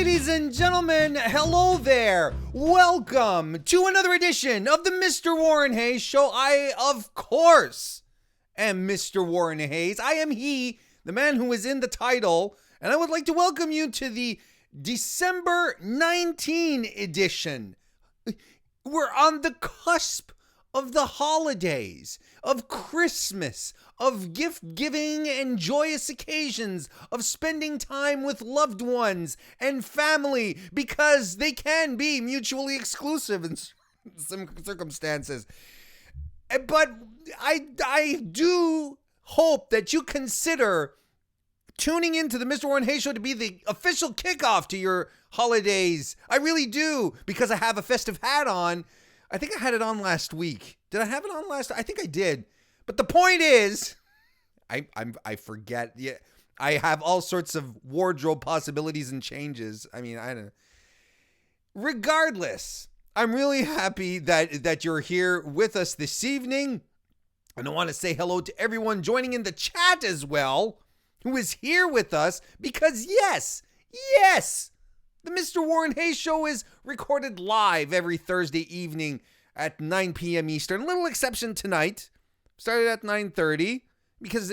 Ladies and gentlemen, hello there. Welcome to another edition of the Mr. Warren Hayes Show. I, of course, am Mr. Warren Hayes. I am he, the man who is in the title, and I would like to welcome you to the December 19 edition. We're on the cusp of the holidays, of Christmas, of gift-giving and joyous occasions, of spending time with loved ones and family, because they can be mutually exclusive in some circumstances. But I do hope that you consider tuning into the Mr. Warren Hayes Show to be the official kickoff to your holidays. I really do, because I have a festive hat on. I think I had it on last week. Did I have it on last? I think I did. But the point is, I forget. Yeah, I have all sorts of wardrobe possibilities and changes. I mean, I don't know. Regardless, I'm really happy that you're here with us this evening. And I want to say hello to everyone joining in the chat as well, who is here with us, because yes, the Mr. Warren Hayes Show is recorded live every Thursday evening at 9 p.m. Eastern. A little exception tonight. Started at 9:30 because,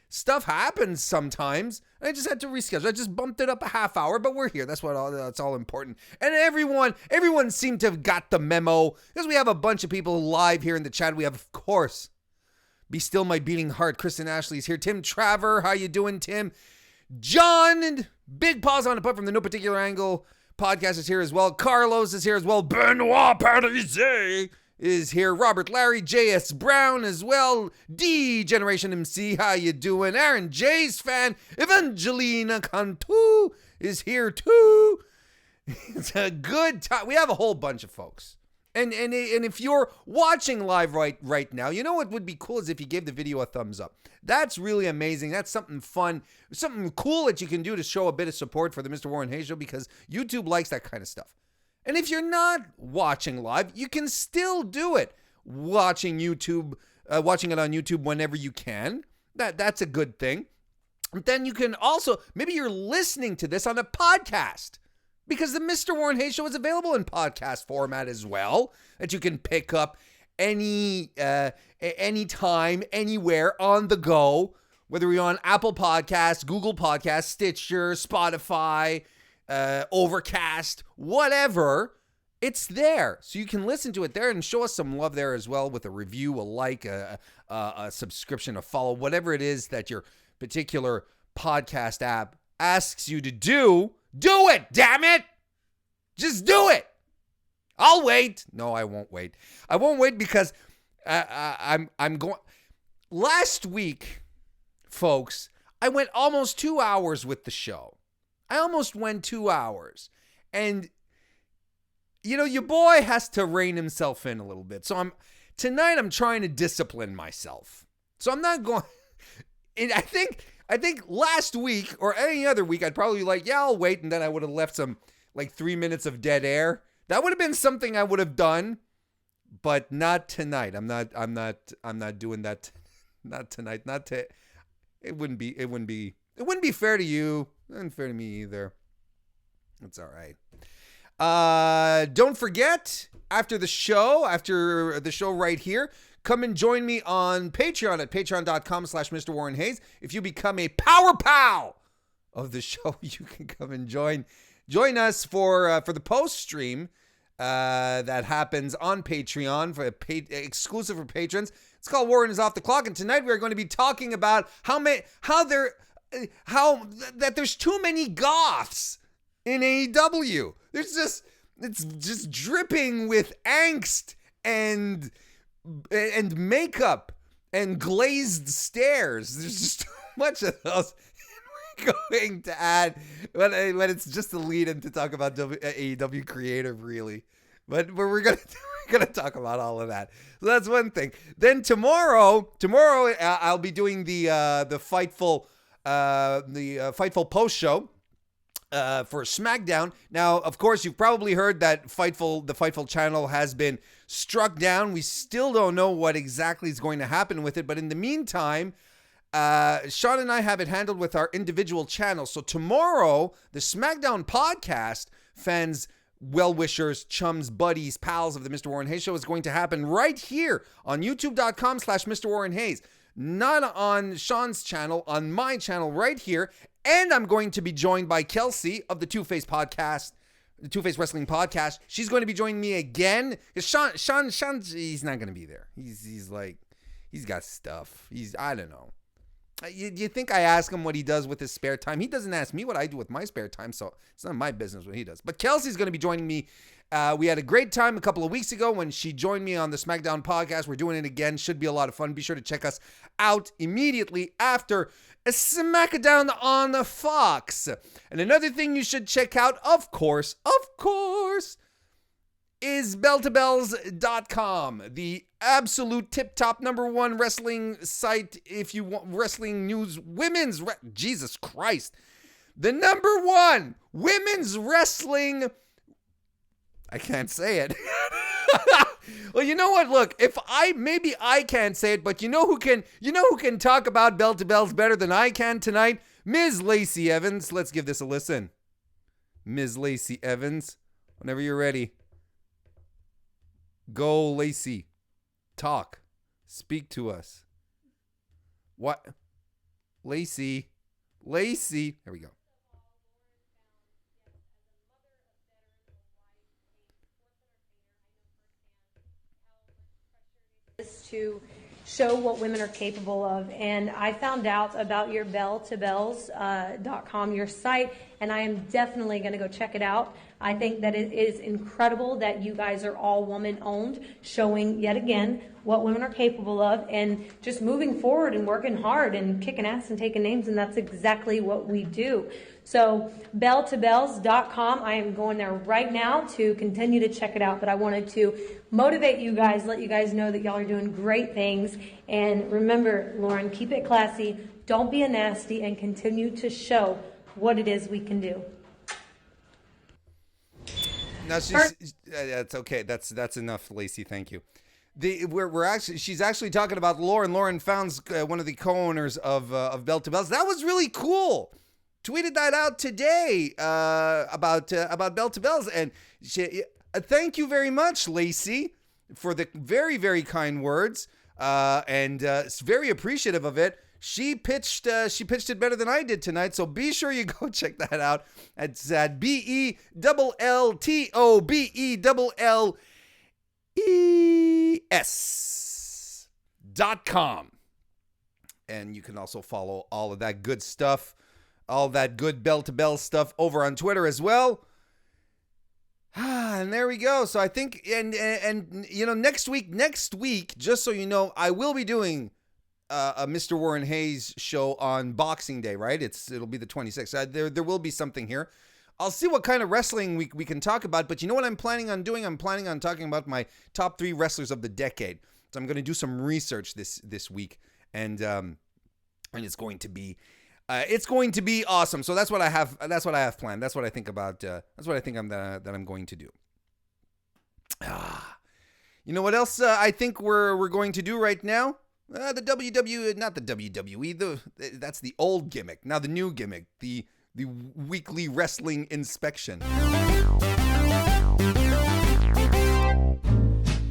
stuff happens sometimes. I just had to reschedule. I just bumped it up a half hour, but we're here. That's all important. And everyone seemed to have got the memo, because we have a bunch of people live here in the chat. We have, of course, Be Still My Beating Heart. Kristen Ashley's here. Tim Traver, how you doing, Tim? John and Big Paws on the Putt from the No Particular Angle podcast is here as well. Carlos is here as well. Benoit Parise is here. Robert Larry, J.S. Brown as well. D Generation MC, how you doing? Aaron J's fan, Evangelina Cantu is here too. It's a good time. We have a whole bunch of folks. And if you're watching live right now, you know what would be cool is if you gave the video a thumbs up. That's really amazing. That's something fun, something cool that you can do to show a bit of support for the Mr. Warren Hayes Show, because YouTube likes that kind of stuff. And if you're not watching live, you can still do it. Watching it on YouTube whenever you can. That's a good thing. But then you can also, maybe you're listening to this on a podcast, because the Mr. Warren Hayes Show is available in podcast format as well, that you can pick up anytime, anywhere, on the go, whether you're on Apple Podcasts, Google Podcasts, Stitcher, Spotify, Overcast, whatever, it's there. So you can listen to it there and show us some love there as well with a review, a like, a subscription, a follow, whatever it is that your particular podcast app asks you to do. Do it, damn it! Just do it! I'll wait. No, I won't wait. I won't wait because I'm going. Last week, folks, I went almost 2 hours with the show. I almost went 2 hours. And, your boy has to rein himself in a little bit. So tonight I'm trying to discipline myself. So I'm not going. And I think last week or any other week, I'd probably be like, yeah, I'll wait. And then I would have left some 3 minutes of dead air. That would have been something I would have done, but not tonight. I'm not doing that. Not tonight. It wouldn't be fair to you. Not fair to me either. It's all right. Don't forget, after the show right here, come and join me on Patreon at patreon.com/MrWarrenHayes. If you become a power pal of the show, you can come and join us for the post stream that happens on Patreon exclusive for patrons. It's called Warren is Off the Clock, and tonight we are going to be talking about that there's too many goths in AEW. It's just dripping with angst and makeup and glazed stares. There's just too much of those. We're going to add, but it's just a lead in to talk about AEW creative, really. But we're gonna talk about all of that. So that's one thing. Then tomorrow I'll be doing the Fightful post show for SmackDown. Now, of course, you've probably heard that the Fightful channel has been struck down. We still don't know what exactly is going to happen with it, but in the meantime, Sean and I have it handled with our individual channels. So tomorrow, the SmackDown podcast, fans, well-wishers, chums, buddies, pals of the Mr. Warren Hayes Show, is going to happen right here on youtube.com/MrWarrenHayes. Not on Sean's channel, on my channel right here. And I'm going to be joined by Kelsey of the Two-Face podcast, the Two-Face Wrestling Podcast. She's going to be joining me again. Sean, he's not going to be there. He's got stuff. I don't know. You think I ask him what he does with his spare time? He doesn't ask me what I do with my spare time, so it's not my business what he does. But Kelsey's going to be joining me. We had a great time a couple of weeks ago when she joined me on the SmackDown podcast. We're doing it again. Should be a lot of fun. Be sure to check us out immediately after SmackDown on the Fox. And another thing you should check out, of course, is belltobells.com, the absolute tip-top #1 wrestling site if you want wrestling news, Jesus Christ, the #1 women's wrestling, I can't say it. Well, you know what? Look, maybe I can't say it, but you know who can talk about Bell to Bells better than I can tonight? Ms. Lacey Evans. Let's give this a listen. Ms. Lacey Evans, whenever you're ready. Go, Lacey. Talk. Speak to us. What? Lacey. There we go. To show what women are capable of, and I found out about your belltobells.com, your site, and I am definitely going to go check it out. I think that it is incredible that you guys are all woman owned, showing yet again what women are capable of, and just moving forward and working hard and kicking ass and taking names, and that's exactly what we do. So belltobells.com, I am going there right now to continue to check it out, but I wanted to motivate you guys, let you guys know that y'all are doing great things. And remember, Lauren, keep it classy, don't be a nasty, and continue to show what it is we can do. No, that's okay. That's enough, Lacey. Thank you. She's actually talking about Lauren. Lauren Found's one of the co-owners of Bell to Bells. That was really cool. Tweeted that out today about Bell to Bells, and thank you very much, Lacey, for the very, very kind words, and very appreciative of it. She pitched it better than I did tonight, so be sure you go check that out. It's at BELLTOBELLES.com, and you can also follow all of that good stuff. All that good Bell to Bell stuff over on Twitter as well. And there we go. So I think, and you know, next week, just so you know, I will be doing a Mr. Warren Hayes show on Boxing Day, right? It'll be the 26th. There will be something here. I'll see what kind of wrestling we can talk about, but you know what I'm planning on doing? I'm planning on talking about my top 3 wrestlers of the decade. So I'm going to do some research this week, and it's going to be awesome. So that's what I have planned. That's what I think about. That's what I think that I'm going to do. You know what else I think we're going to do right now? Not the WWE. That's the old gimmick. Now the new gimmick, the weekly wrestling inspection.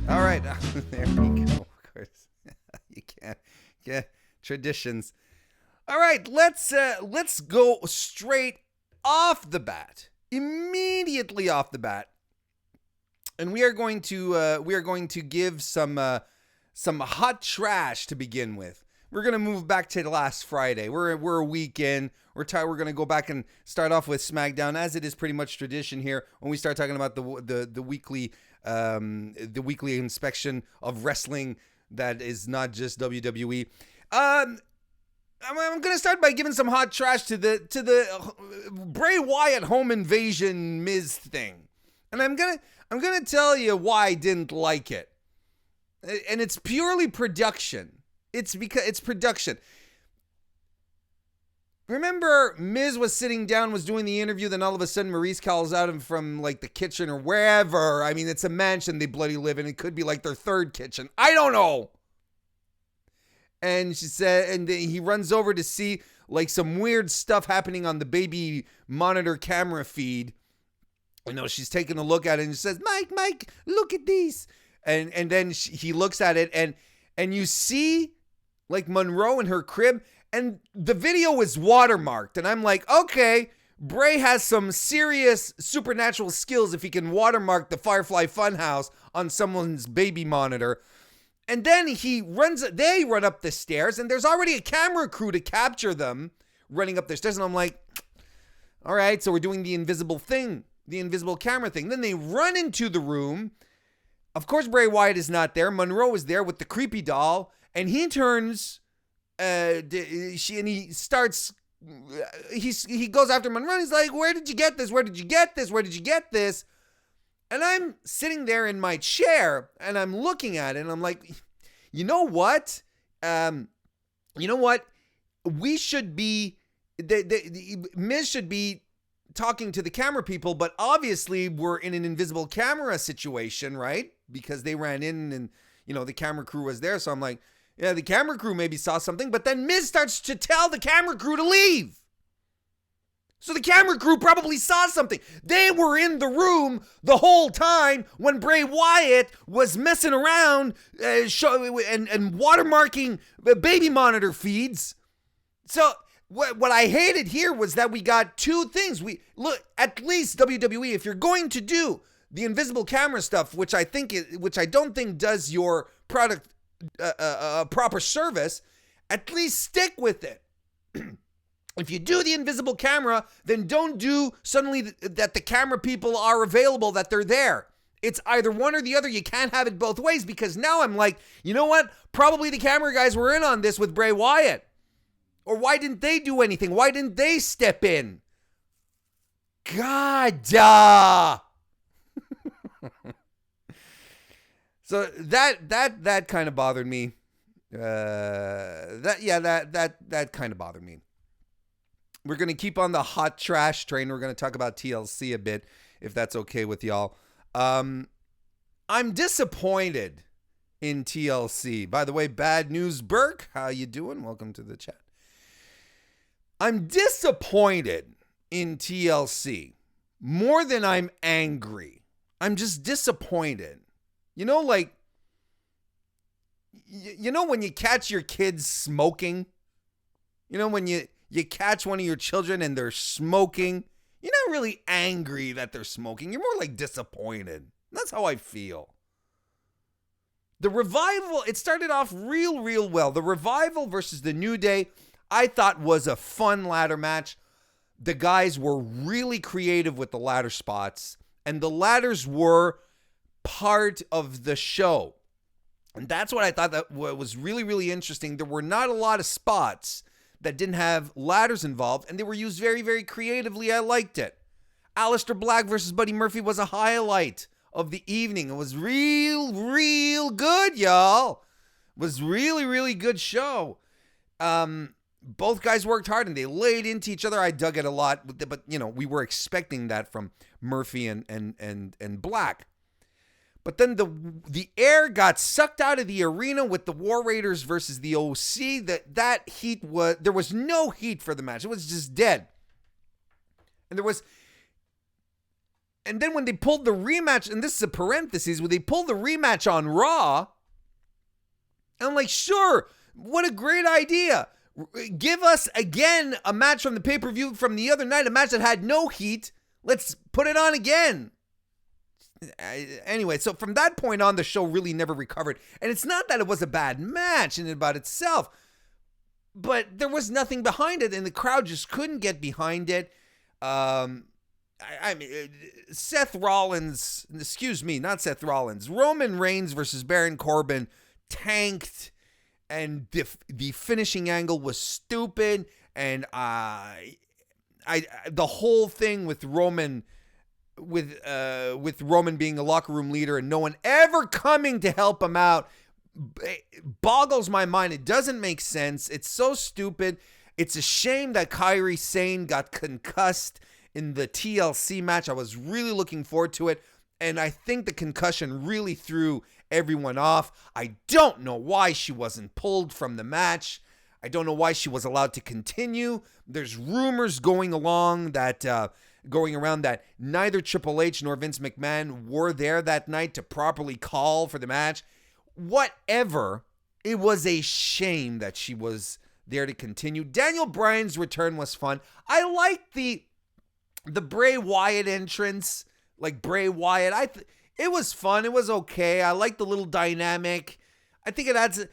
All right, there we go. Of course, you can't get traditions. All right, let's go straight off the bat, immediately off the bat, and we are going to give some hot trash to begin with. We're gonna move back to last Friday. We're a week in. We're gonna go back and start off with SmackDown, as it is pretty much tradition here when we start talking about the weekly inspection of wrestling that is not just WWE. I'm going to start by giving some hot trash to the Bray Wyatt home invasion Miz thing. And I'm going to tell you why I didn't like it. And it's purely production. It's because it's production. Remember, Miz was sitting down, was doing the interview, then all of a sudden Maurice calls out him from like the kitchen or wherever. I mean, it's a mansion they bloody live in. It could be like their third kitchen. I don't know. And she said, and he runs over to see like some weird stuff happening on the baby monitor camera feed. You know, she's taking a look at it and she says, Mike, look at these. And then he looks at it and you see like Monroe in her crib, and the video is watermarked. And I'm like, okay, Bray has some serious supernatural skills if he can watermark the Firefly Funhouse on someone's baby monitor. And then they run up the stairs, and there's already a camera crew to capture them running up the stairs. And I'm like, all right, so we're doing the invisible thing, the invisible camera thing. Then they run into the room. Of course, Bray Wyatt is not there. Monroe is there with the creepy doll, and he turns, he starts, he goes after Monroe. He's like, where did you get this? Where did you get this? Where did you get this? And I'm sitting there in my chair, and I'm looking at it, and I'm like, you know what? We should be, Miz should be talking to the camera people, but obviously we're in an invisible camera situation, right? Because they ran in and, the camera crew was there. So I'm like, yeah, the camera crew maybe saw something, but then Miz starts to tell the camera crew to leave. So the camera crew probably saw something. They were in the room the whole time when Bray Wyatt was messing around and watermarking baby monitor feeds. So what I hated here was that we got two things. At least WWE, if you're going to do the invisible camera stuff, which I don't think does your product a proper service, at least stick with it. If you do the invisible camera, then don't do suddenly that the camera people are available, that they're there. It's either one or the other. You can't have it both ways, because now I'm like, you know what? Probably the camera guys were in on this with Bray Wyatt. Or why didn't they do anything? Why didn't they step in? God, So that kind of bothered me. That kind of bothered me. We're going to keep on the hot trash train. We're going to talk about TLC a bit, if that's okay with y'all. I'm disappointed in TLC. By the way, Bad News Burke, how you doing? Welcome to the chat. I'm disappointed in TLC more than I'm angry. I'm just disappointed. Like, when you catch your kids smoking, when you catch one of your children and they're smoking, you're not really angry that they're smoking. You're more like disappointed. That's how I feel. The Revival, it started off real well. The Revival versus the New Day, I thought was a fun ladder match. The guys were really creative with the ladder spots, and the ladders were part of the show. And that's what I thought that was really interesting. There were not a lot of spots that didn't have ladders involved, and they were used very, very creatively. I liked it. Aleister Black versus Buddy Murphy was a highlight of the evening. It was real good, y'all. It was really good show. Both guys worked hard and they laid into each other. I dug it a lot, but we were expecting that from Murphy and Black. But then the air got sucked out of the arena with the War Raiders versus the OC. That heat there was no heat for the match. It was just dead. And then when they pulled the rematch, and this is a parenthesis, when they pulled the rematch on Raw, I'm like, sure, what a great idea. Give us again a match from the pay-per-view from the other night, a match that had no heat. Let's put it on again. Anyway, so from that point on, the show really never recovered. And it's not that it was a bad match in and about itself, but there was nothing behind it, and the crowd just couldn't get behind it. Seth Rollins, not Seth Rollins, Roman Reigns versus Baron Corbin tanked, and the finishing angle was stupid, and the whole thing with Roman being a locker room leader and no one ever coming to help him out boggles my mind. It doesn't make sense. It's so stupid. It's a shame that Kairi Sane got concussed in the TLC match. I was really looking forward to it, and I think the concussion really threw everyone off. I don't know why she wasn't pulled from the match. I don't know why she was allowed to continue. There's rumors going around that neither Triple H nor Vince McMahon were there that night to properly call for the match. Whatever, it was a shame that she was there to continue. Daniel Bryan's return was fun. I liked the Bray Wyatt entrance, like Bray Wyatt. It was fun. It was okay. I like the little dynamic. I think it adds.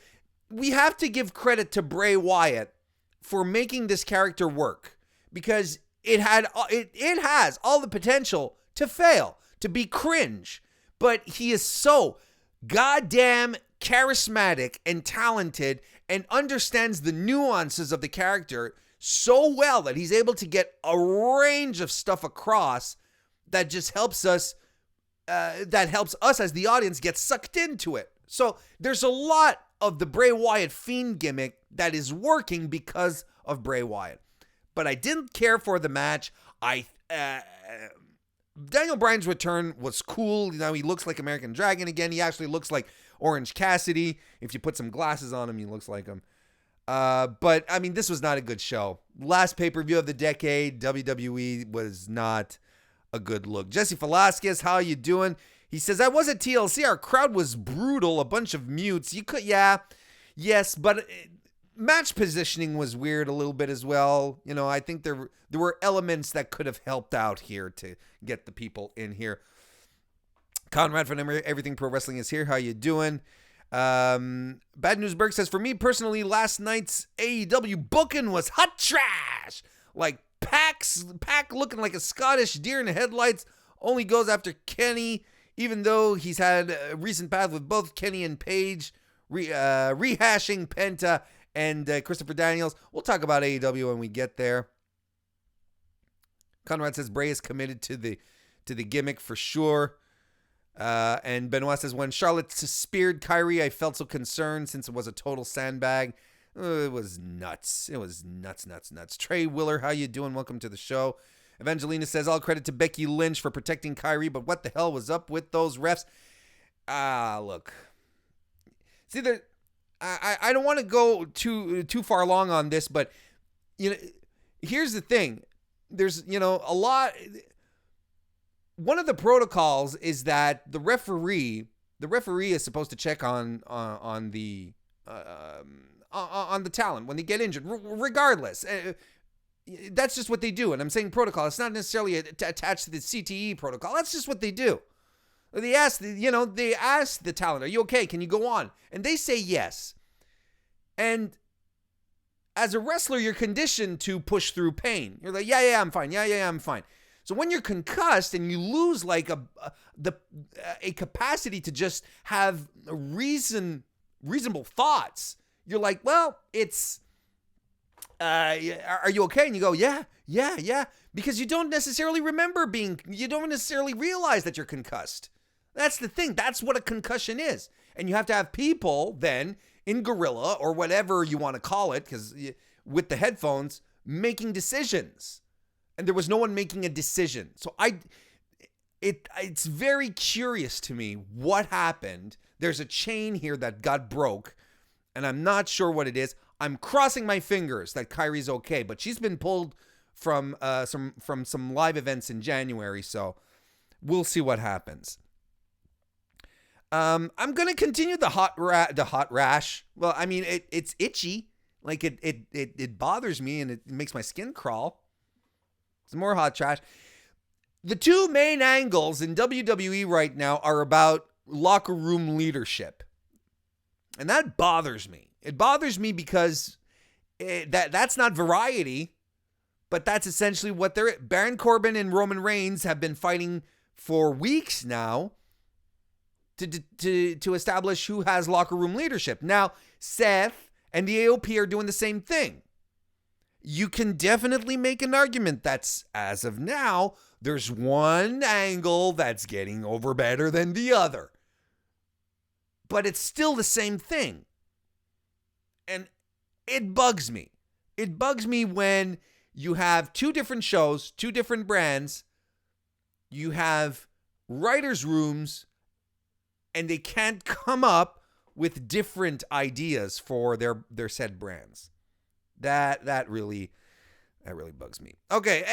We have to give credit to Bray Wyatt for making this character work, because it has all the potential to fail, to be cringe, but he is so goddamn charismatic and talented and understands the nuances of the character so well that he's able to get a range of stuff across that just helps us as the audience get sucked into it. So there's a lot of the Bray Wyatt Fiend gimmick that is working because of Bray Wyatt. But I didn't care for the match. Daniel Bryan's return was cool. You know, he looks like American Dragon again. He actually looks like Orange Cassidy. If you put some glasses on him, he looks like him. But, I mean, this was not a good show. Last pay-per-view of the decade, WWE was not a good look. Jesse Velasquez, how you doing? He says, I was at TLC. Our crowd was brutal. A bunch of mutes. Yes, but match positioning was weird a little bit as well. You know, I think there were elements that could have helped out here to get the people in here. Conrad from Everything Pro Wrestling is here. How you doing? Bad News Berg says, for me personally, last night's AEW booking was hot trash. Like Pac looking like a Scottish deer in the headlights, only goes after Kenny, even though he's had a recent path with both Kenny and Paige, rehashing Penta and Christopher Daniels. We'll talk about AEW when we get there. Conrad says Bray is committed to the gimmick for sure. And Benoit says, when Charlotte speared Kyrie, I felt so concerned since it was a total sandbag. It was nuts. It was nuts. Trey Willer, how you doing? Welcome to the show. Evangelina says, all credit to Becky Lynch for protecting Kyrie, but what the hell was up with those refs? Look. See, I don't want to go too far along on this, but you know, here's the thing. There's, you know, a lot. One of the protocols is that the referee is supposed to check on the talent when they get injured, regardless. That's just what they do. And I'm saying protocol. It's not necessarily attached to the CTE protocol. That's just what they do. They ask the talent, are you okay? Can you go on? And they say yes. And as a wrestler, you're conditioned to push through pain. You're like, yeah, I'm fine. Yeah, I'm fine. So when you're concussed and you lose like a capacity to just have reasonable thoughts, you're like, well, it's, are you okay? And you go, yeah. Because you don't necessarily you don't necessarily realize that you're concussed. That's the thing. That's what a concussion is. And you have to have people then in Gorilla or whatever you want to call it, because with the headphones, making decisions. And there was no one making a decision. So it's very curious to me what happened. There's a chain here that got broke, and I'm not sure what it is. I'm crossing my fingers that Kyrie's okay, but she's been pulled from some live events in January, so we'll see what happens. I'm gonna continue the hot rash. Well, I mean it's itchy, like it bothers me and it makes my skin crawl. Some more hot trash. The two main angles in WWE right now are about locker room leadership. And that bothers me. It bothers me because that's not variety, but that's essentially what they're... Baron Corbin and Roman Reigns have been fighting for weeks now to establish who has locker room leadership. Now, Seth and the AOP are doing the same thing. You can definitely make an argument that's, as of now, there's one angle that's getting over better than the other. But it's still the same thing. And it bugs me. It bugs me when you have two different shows, two different brands. You have writers' rooms and they can't come up with different ideas for their said brands. That really bugs me. Okay,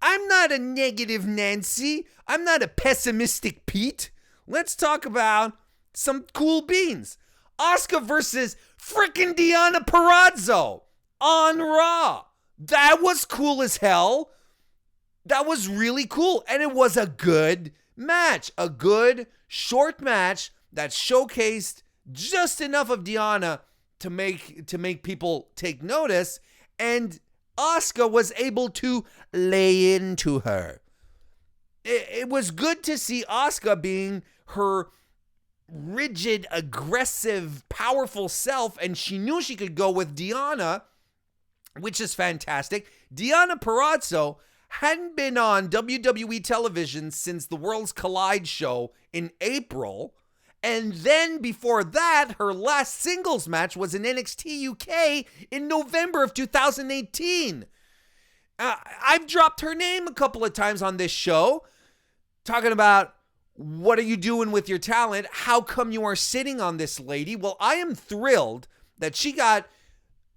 I'm not a negative Nancy. I'm not a pessimistic Pete. Let's talk about some cool beans. Asuka versus frickin' Deonna Purrazzo on Raw. That was cool as hell. That was really cool. And it was a good match. A good, short match that showcased just enough of Deonna to make people take notice. And Asuka was able to lay into her. It was good to see Asuka being her rigid, aggressive, powerful self, and she knew she could go with Deonna, which is fantastic. Deonna Purrazzo hadn't been on WWE television since the Worlds Collide show in April, and then before that, her last singles match was in NXT UK in November of 2018. I've dropped her name a couple of times on this show, talking about what are you doing with your talent? How come you are sitting on this lady? Well, I am thrilled that she got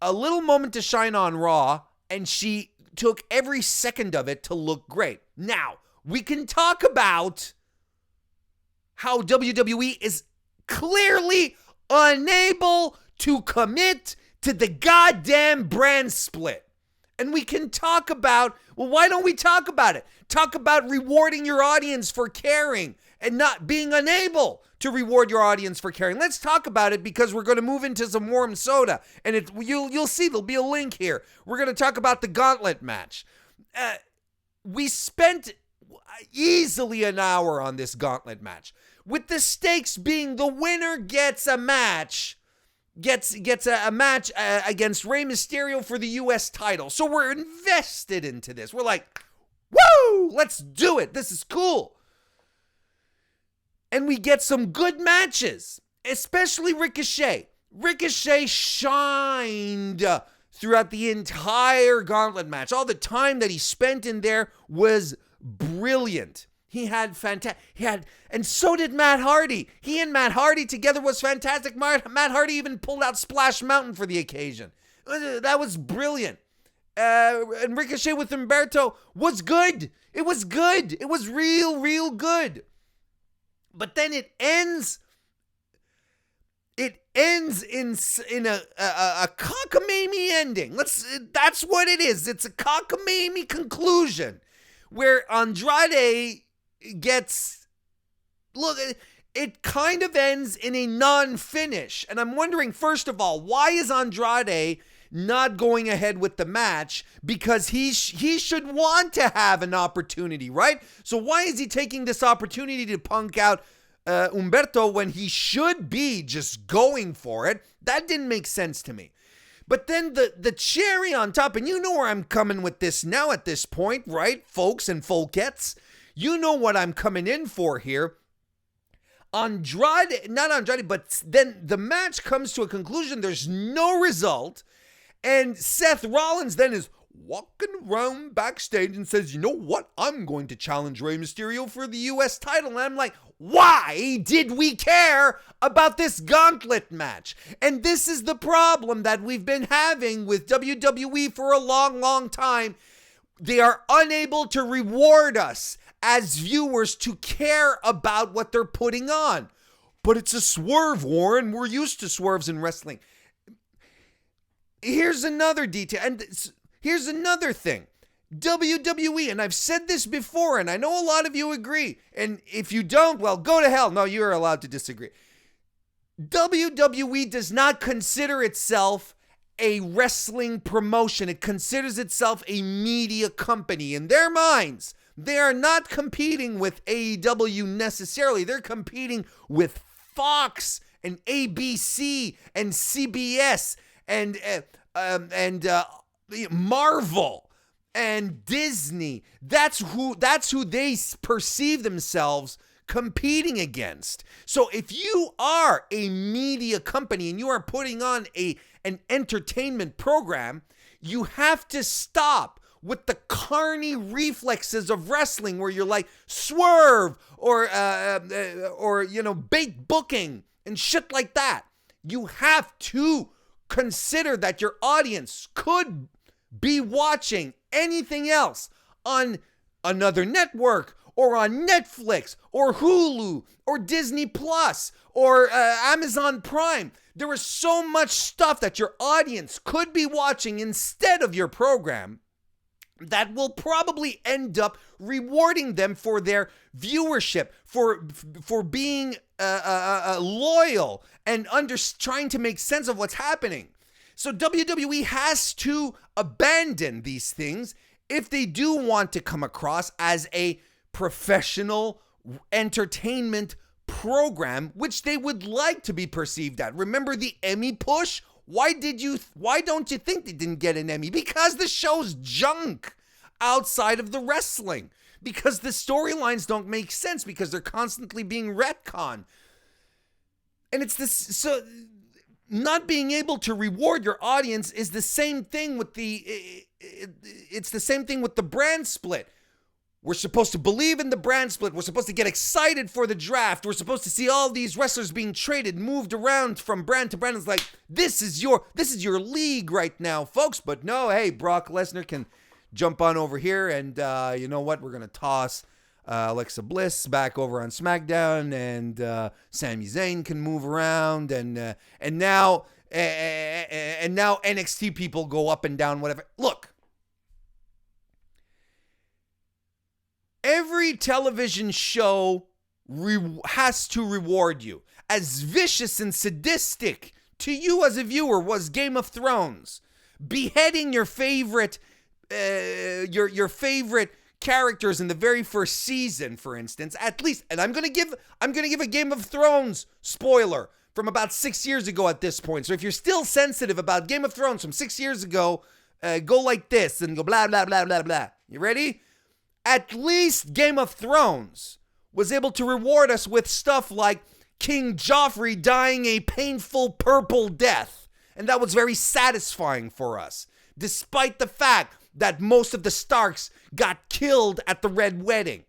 a little moment to shine on Raw, and she took every second of it to look great. Now, we can talk about how WWE is clearly unable to commit to the goddamn brand split. And we can talk about, well, why don't we talk about it? Talk about rewarding your audience for caring and not being unable to reward your audience for caring. Let's talk about it, because we're going to move into some warm soda, and you'll see there'll be a link here. We're going to talk about the gauntlet match. We spent easily an hour on this gauntlet match, with the stakes being the winner gets a match, gets a match against Rey Mysterio for the U.S. title. So we're invested into this. We're like, woo, let's do it. This is cool. And we get some good matches, especially Ricochet. Ricochet shined throughout the entire gauntlet match. All the time that he spent in there was brilliant. He had and so did Matt Hardy. He and Matt Hardy together was fantastic. Matt Hardy even pulled out Splash Mountain for the occasion. That was brilliant. And Ricochet with Humberto was good. It was good. It was real good. But then it ends in a cockamamie ending. That's what it is. It's a cockamamie conclusion where Andrade gets, look, it kind of ends in a non-finish. And I'm wondering, first of all, why is Andrade not going ahead with the match? Because he should want to have an opportunity, right? So why is he taking this opportunity to punk out Humberto when he should be just going for it? That didn't make sense to me. But then the cherry on top, and you know where I'm coming with this now at this point, right, folks and folkettes? You know what I'm coming in for here. Not Andrade, but then the match comes to a conclusion. There's no result. And Seth Rollins then is walking around backstage and says, you know what? I'm going to challenge Rey Mysterio for the U.S. title. And I'm like, why did we care about this gauntlet match? And this is the problem that we've been having with WWE for a long time. They are unable to reward us as viewers to care about what they're putting on. But it's a swerve, Warren. We're used to swerves in wrestling. Here's another detail, and here's another thing. WWE, and I've said this before, and I know a lot of you agree, and if you don't, well, go to hell. No, you're allowed to disagree. WWE does not consider itself a wrestling promotion. It considers itself a media company. In their minds, they are not competing with AEW necessarily. They're competing with Fox and ABC and CBS and Marvel and Disney. That's who they perceive themselves competing against. So if you are a media company and you are putting on an entertainment program, you have to stop with the carny reflexes of wrestling where you're like swerve or bait booking and shit like that. You have to consider that your audience could be watching anything else on another network or on Netflix or Hulu or Disney Plus or Amazon Prime. There is so much stuff that your audience could be watching instead of your program that will probably end up rewarding them for their viewership, for being loyal and trying to make sense of what's happening. So WWE has to abandon these things if they do want to come across as a professional entertainment program, which they would like to be perceived at. Remember the Emmy push? Why don't you think they didn't get an Emmy? Because the show's junk outside of the wrestling. Because the storylines don't make sense, because they're constantly being retconned. And it's this, so not being able to reward your audience is the same thing with it's the same thing with the brand split. We're supposed to believe in the brand split. We're supposed to get excited for the draft. We're supposed to see all these wrestlers being traded, moved around from brand to brand. It's like, this is your league right now, folks. But no, hey, Brock Lesnar can jump on over here, and you know what? We're gonna toss Alexa Bliss back over on SmackDown, and Sami Zayn can move around, and now NXT people go up and down, whatever. Look. Every television show has to reward you. As vicious and sadistic to you as a viewer was Game of Thrones, beheading your favorite favorite characters in the very first season, for instance, at least. And I'm gonna give a Game of Thrones spoiler from about 6 years ago at this point. So if you're still sensitive about Game of Thrones from 6 years ago, go like this and go blah blah blah blah blah. You ready? At least Game of Thrones was able to reward us with stuff like King Joffrey dying a painful purple death. And that was very satisfying for us, despite the fact that most of the Starks got killed at the Red Wedding.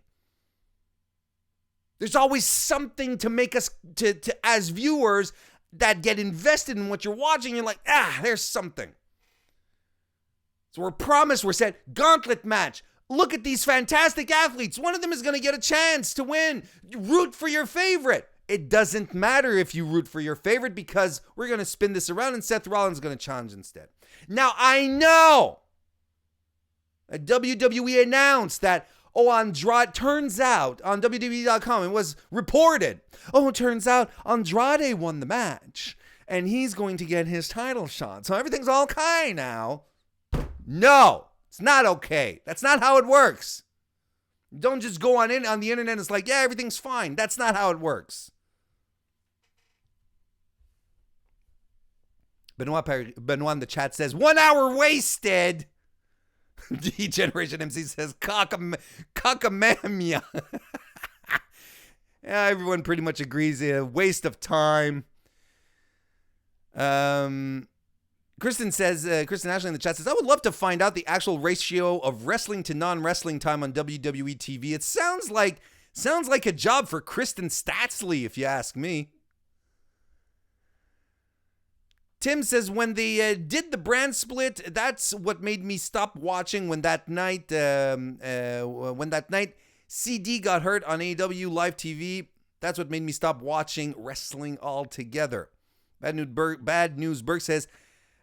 There's always something to make us, to as viewers, that get invested in what you're watching. You're like, there's something. So we're said, gauntlet match. Look at these fantastic athletes. One of them is going to get a chance to win. Root for your favorite. It doesn't matter if you root for your favorite, because we're going to spin this around and Seth Rollins is going to challenge instead. Now, I know that WWE announced that, turns out on WWE.com, it was reported, it turns out Andrade won the match and he's going to get his title shot. So everything's all okay now. No. It's not okay. That's not how it works. Don't just go on the internet and it's like, yeah, everything's fine. That's not how it works. Benoit in the chat says, 1 hour wasted. D-Generation MC says, cockamamia. Yeah, everyone pretty much agrees. A waste of time. Kristen Ashley in the chat says, I would love to find out the actual ratio of wrestling to non-wrestling time on WWE TV. It sounds like a job for Kristen Statsley, if you ask me. Tim says, when they did the brand split, that's what made me stop watching. When that night CD got hurt on AEW Live TV, that's what made me stop watching wrestling altogether. Bad News Burke says,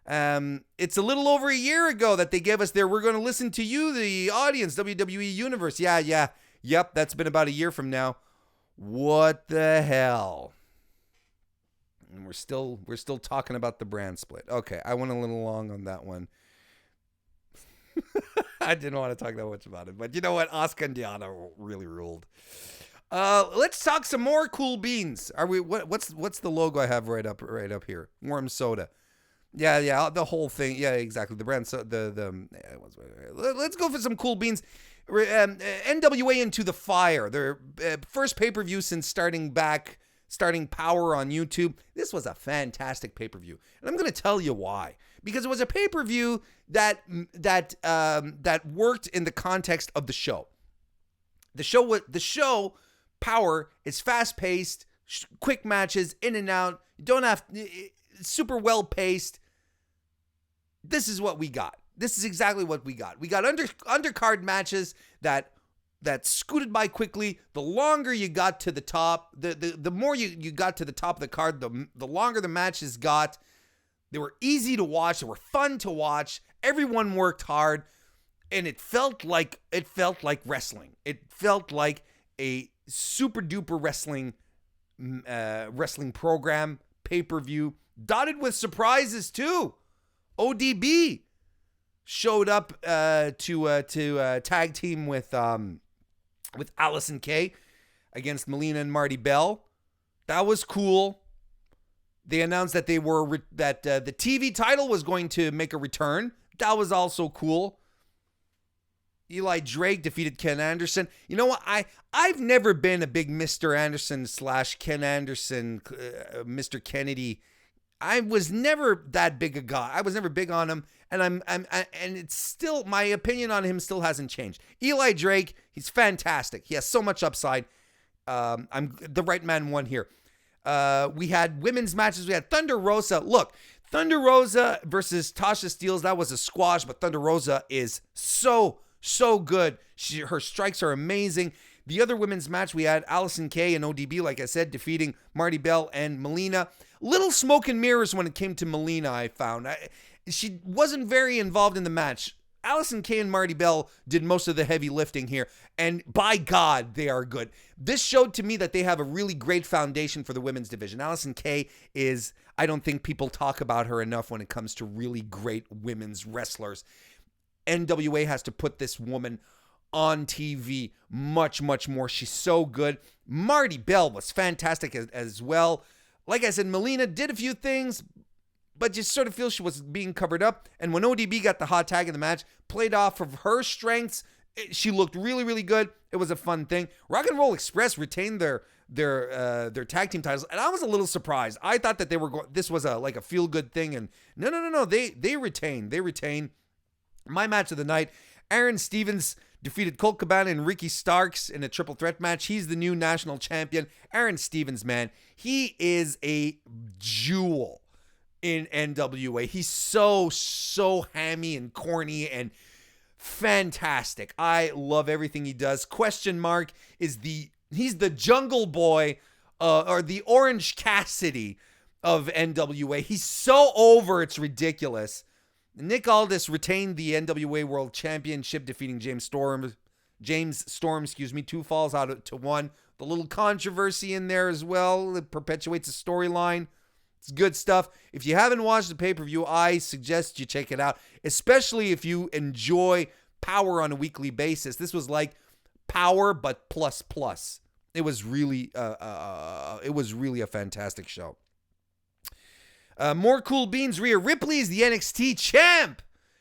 it's a little over a year ago that they gave us we're going to listen to you, the audience, WWE Universe. Yeah. Yep, that's been about a year from now. What the hell? And we're still talking about the brand split. Okay, I went a little long on that one. I didn't want to talk that much about it, but you know what? Asuka and Diana really ruled. Let's talk some more cool beans. Are we? What's the logo I have right up here? Warm soda. Yeah, the whole thing. Yeah, exactly. The brand. So let's go for some cool beans. NWA Into the Fire. Their first pay-per-view since starting Power on YouTube. This was a fantastic pay-per-view, and I'm going to tell you why. because it was a pay-per-view that worked in the context of the show. The show power is fast-paced, quick matches, in and out. You don't have super well-paced. This is what we got. This is exactly what we got. We got undercard matches that scooted by quickly. The longer you got to the top, the more you got to the top of the card, the longer the matches got. They were easy to watch. They were fun to watch. Everyone worked hard, and it felt like wrestling. It felt like a super duper wrestling program, pay-per-view, dotted with surprises too. ODB showed up to tag team with Allison Kay against Melina and Marty Bell. That was cool. They announced that the TV title was going to make a return. That was also cool. Eli Drake defeated Ken Anderson. You know what? I've never been a big Mr. Anderson / Ken Anderson, Mr. Kennedy. I was never that big a guy. I was never big on him, and it's still, my opinion on him still hasn't changed. Eli Drake, he's fantastic. He has so much upside. I'm the right man won here. We had women's matches. We had Thunder Rosa. Look, Thunder Rosa versus Tasha Steelz. That was a squash, but Thunder Rosa is so good. Her strikes are amazing. The other women's match, we had Allison Kay and ODB, like I said, defeating Marty Bell and Melina. Little smoke and mirrors when it came to Melina, I found. She wasn't very involved in the match. Allison Kay and Marty Bell did most of the heavy lifting here, and by God, they are good. This showed to me that they have a really great foundation for the women's division. Allison Kay is, I don't think people talk about her enough when it comes to really great women's wrestlers. NWA has to put this woman on TV much, much more. She's so good. Marty Bell was fantastic as well. Like I said, Melina did a few things, but just sort of feel she was being covered up. And when ODB got the hot tag in the match, played off of her strengths, she looked really, really good. It was a fun thing. Rock and Roll Express retained their tag team titles, and I was a little surprised. I thought that this was like a feel good thing, and no. They retain. My match of the night, Aaron Stevens defeated Colt Cabana and Ricky Starks in a triple threat match. He's the new national champion. Aaron Stevens, man, he is a jewel in NWA. He's so hammy and corny and fantastic. I love everything he does. Question mark is he's the Jungle Boy or the Orange Cassidy of NWA. He's so over, it's ridiculous. Nick Aldis retained the NWA World Championship, defeating James Storm, 2 falls out to 1. The little controversy in there as well. It perpetuates a storyline. It's good stuff. If you haven't watched the pay-per-view, I suggest you check it out, especially if you enjoy Power on a weekly basis. This was like Power, but plus. It was really a fantastic show. More cool beans. Rhea Ripley is the NXT champ.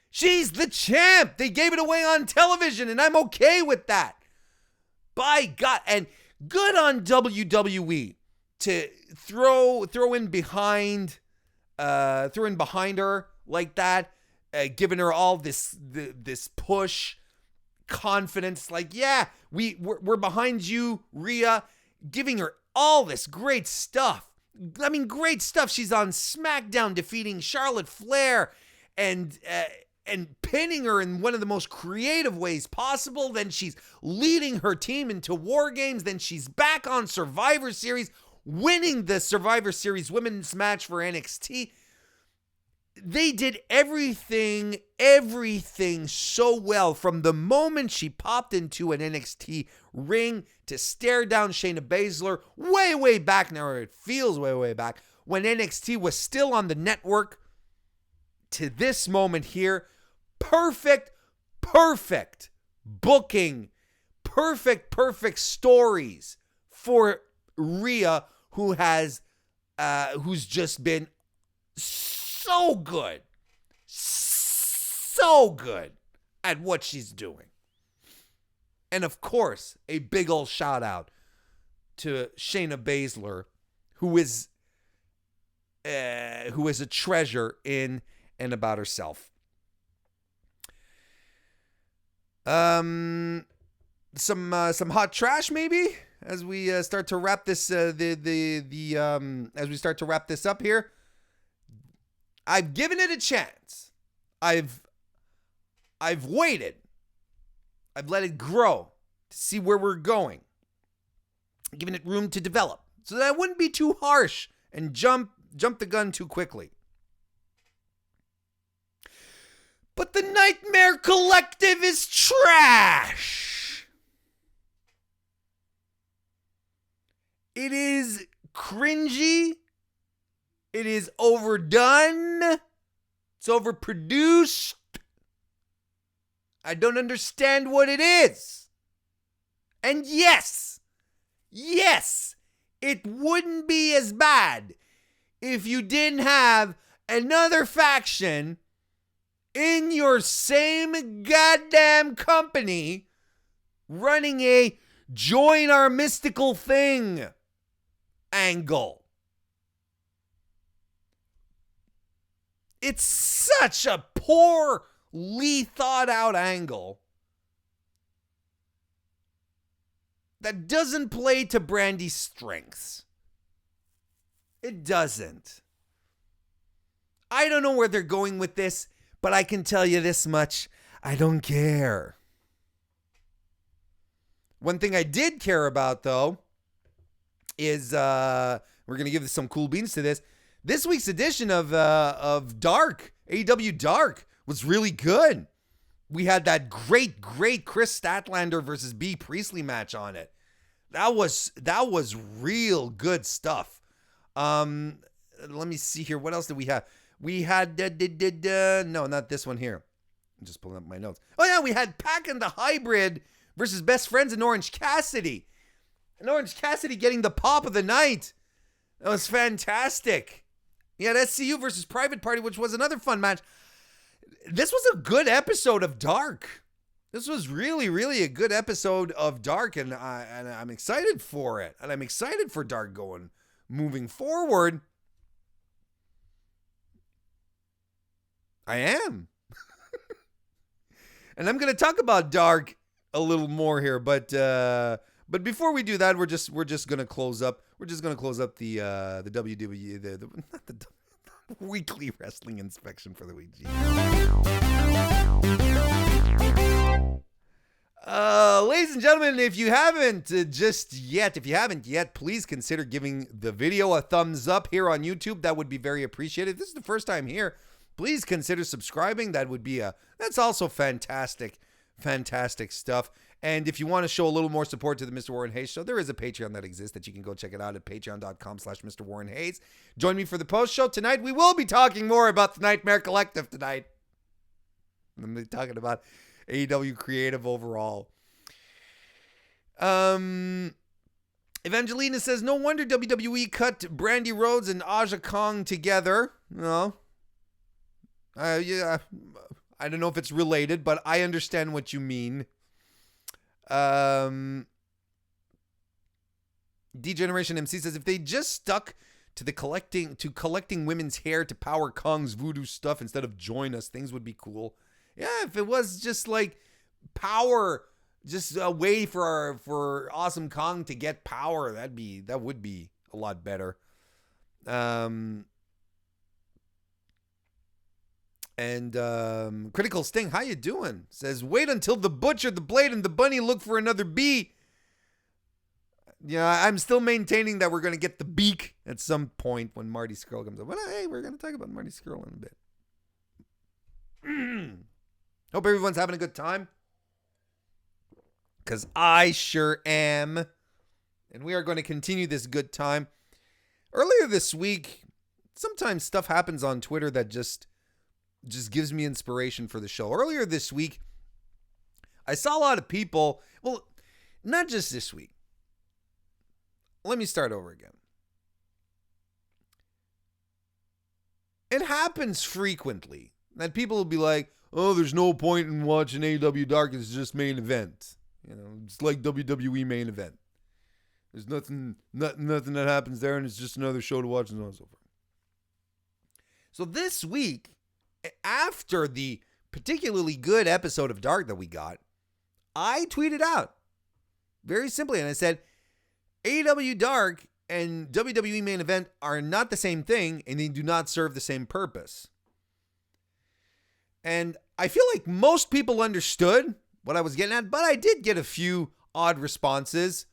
She's the champ. They gave it away on television, and I'm okay with that. By God, and good on WWE to throw in behind her like that, giving her all this push, confidence. Like, yeah, we're behind you, Rhea, giving her all this great stuff. I mean, great stuff. She's on SmackDown defeating Charlotte Flair and pinning her in one of the most creative ways possible. Then she's leading her team into War Games. Then she's back on Survivor Series, winning the Survivor Series women's match for NXT. They did everything so well from the moment she popped into an NXT ring to stare down Shayna Baszler way back now, or it feels way back, when NXT was still on the network, to this moment here. Perfect booking, perfect stories for Rhea, who's just been so good at what she's doing. And of course, a big old shout out to Shayna Baszler, who is a treasure in and about herself. Some hot trash maybe as we start to wrap this as we start to wrap this up here. I've given it a chance. I've waited. I've let it grow to see where we're going. Given it room to develop so that I wouldn't be too harsh and jump the gun too quickly. But the Nightmare Collective is trash. It is cringy. It is overdone. It's overproduced. I don't understand what it is. And yes, it wouldn't be as bad if you didn't have another faction in your same goddamn company running a join our mystical thing angle. It's such a poorly thought out angle that doesn't play to Brandy's strengths. It doesn't. I don't know where they're going with this, but I can tell you this much. I don't care. One thing I did care about, though, is we're going to give some cool beans to this. This week's edition of Dark, AEW Dark, was really good. We had that great Chris Statlander versus B. Priestley match on it. That was real good stuff. Let me see here. What else did we have? We had no, not this one here. I'm just pulling up my notes. Oh yeah, we had Pac and the Hybrid versus Best Friends and Orange Cassidy. And Orange Cassidy getting the pop of the night. That was fantastic. You had SCU versus Private Party, which was another fun match. This was a good episode of Dark. This was really, really a good episode of Dark, and I'm excited for it. And I'm excited for Dark moving forward. I am. And I'm going to talk about Dark a little more here, but before we do that, we're just going to close up. We're just going to close up the WWE, not the weekly wrestling inspection for the week. Ladies and gentlemen, if you haven't yet, please consider giving the video a thumbs up here on YouTube. That would be very appreciated. If this is the first time here, please consider subscribing. That's also fantastic stuff. And if you want to show a little more support to the Mr. Warren Hayes Show, there is a Patreon that exists that you can go check it out at patreon.com/MrWarrenHayes. Join me for the post show tonight. We will be talking more about the Nightmare Collective tonight. I'm talking about AEW creative overall. Evangelina says, no wonder WWE cut Brandy Rhodes and Aja Kong together. No. Yeah, I don't know if it's related, but I understand what you mean. D-Generation MC says, if they just stuck to collecting women's hair to power Kong's voodoo stuff instead of join us, things would be cool. Yeah, if it was just like power, just a way for Awesome Kong to get power, that would be a lot better. And Critical Sting, how you doing? Says, wait until the Butcher, the Blade, and the Bunny look for another B. Yeah, I'm still maintaining that we're going to get the Beak at some point when Marty Scurll comes up. But hey, we're going to talk about Marty Scurll in a bit. Hope everyone's having a good time. Because I sure am. And we are going to continue this good time. Earlier this week, sometimes stuff happens on Twitter that just gives me inspiration for the show. Earlier this week, I saw a lot of people, well, not just this week. Let me start over again. It happens frequently that people will be like, oh, there's no point in watching AEW Dark, it's just main event. You know, it's like WWE main event. There's nothing that happens there, and it's just another show to watch and so on and so forth. So this week, after the particularly good episode of Dark that we got, I tweeted out very simply, and I said, AEW Dark and WWE Main Event are not the same thing, and they do not serve the same purpose. And I feel like most people understood what I was getting at, but I did get a few odd responses.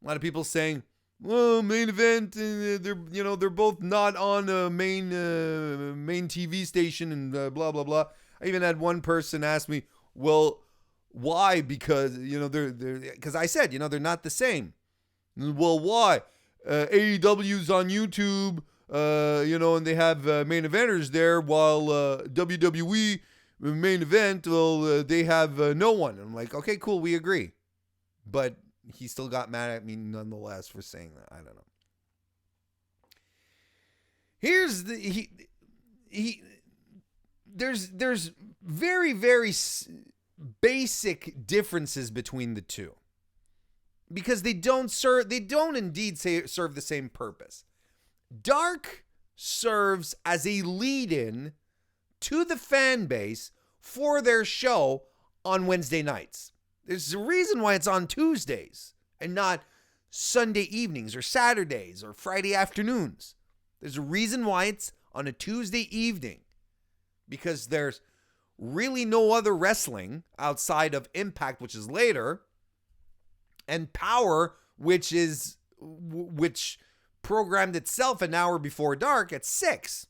A lot of people saying, well, Main Event, they're both not on a main TV station and blah, blah, blah. I even had one person ask me, well, why? Because, because I said, they're not the same. Well, why? AEW's on YouTube, and they have main eventers there, while WWE Main Event, well, they have no one. And I'm like, okay, cool, we agree. But he still got mad at me nonetheless for saying that. I don't know. Here's there's very, very basic differences between the two, because they don't indeed serve the same purpose. Dark serves as a lead-in to the fan base for their show on Wednesday nights. There's a reason why it's on Tuesdays and not Sunday evenings or Saturdays or Friday afternoons. There's a reason why it's on a Tuesday evening, because there's really no other wrestling outside of Impact, which is later, and Power, which programmed itself an hour before Dark at 6.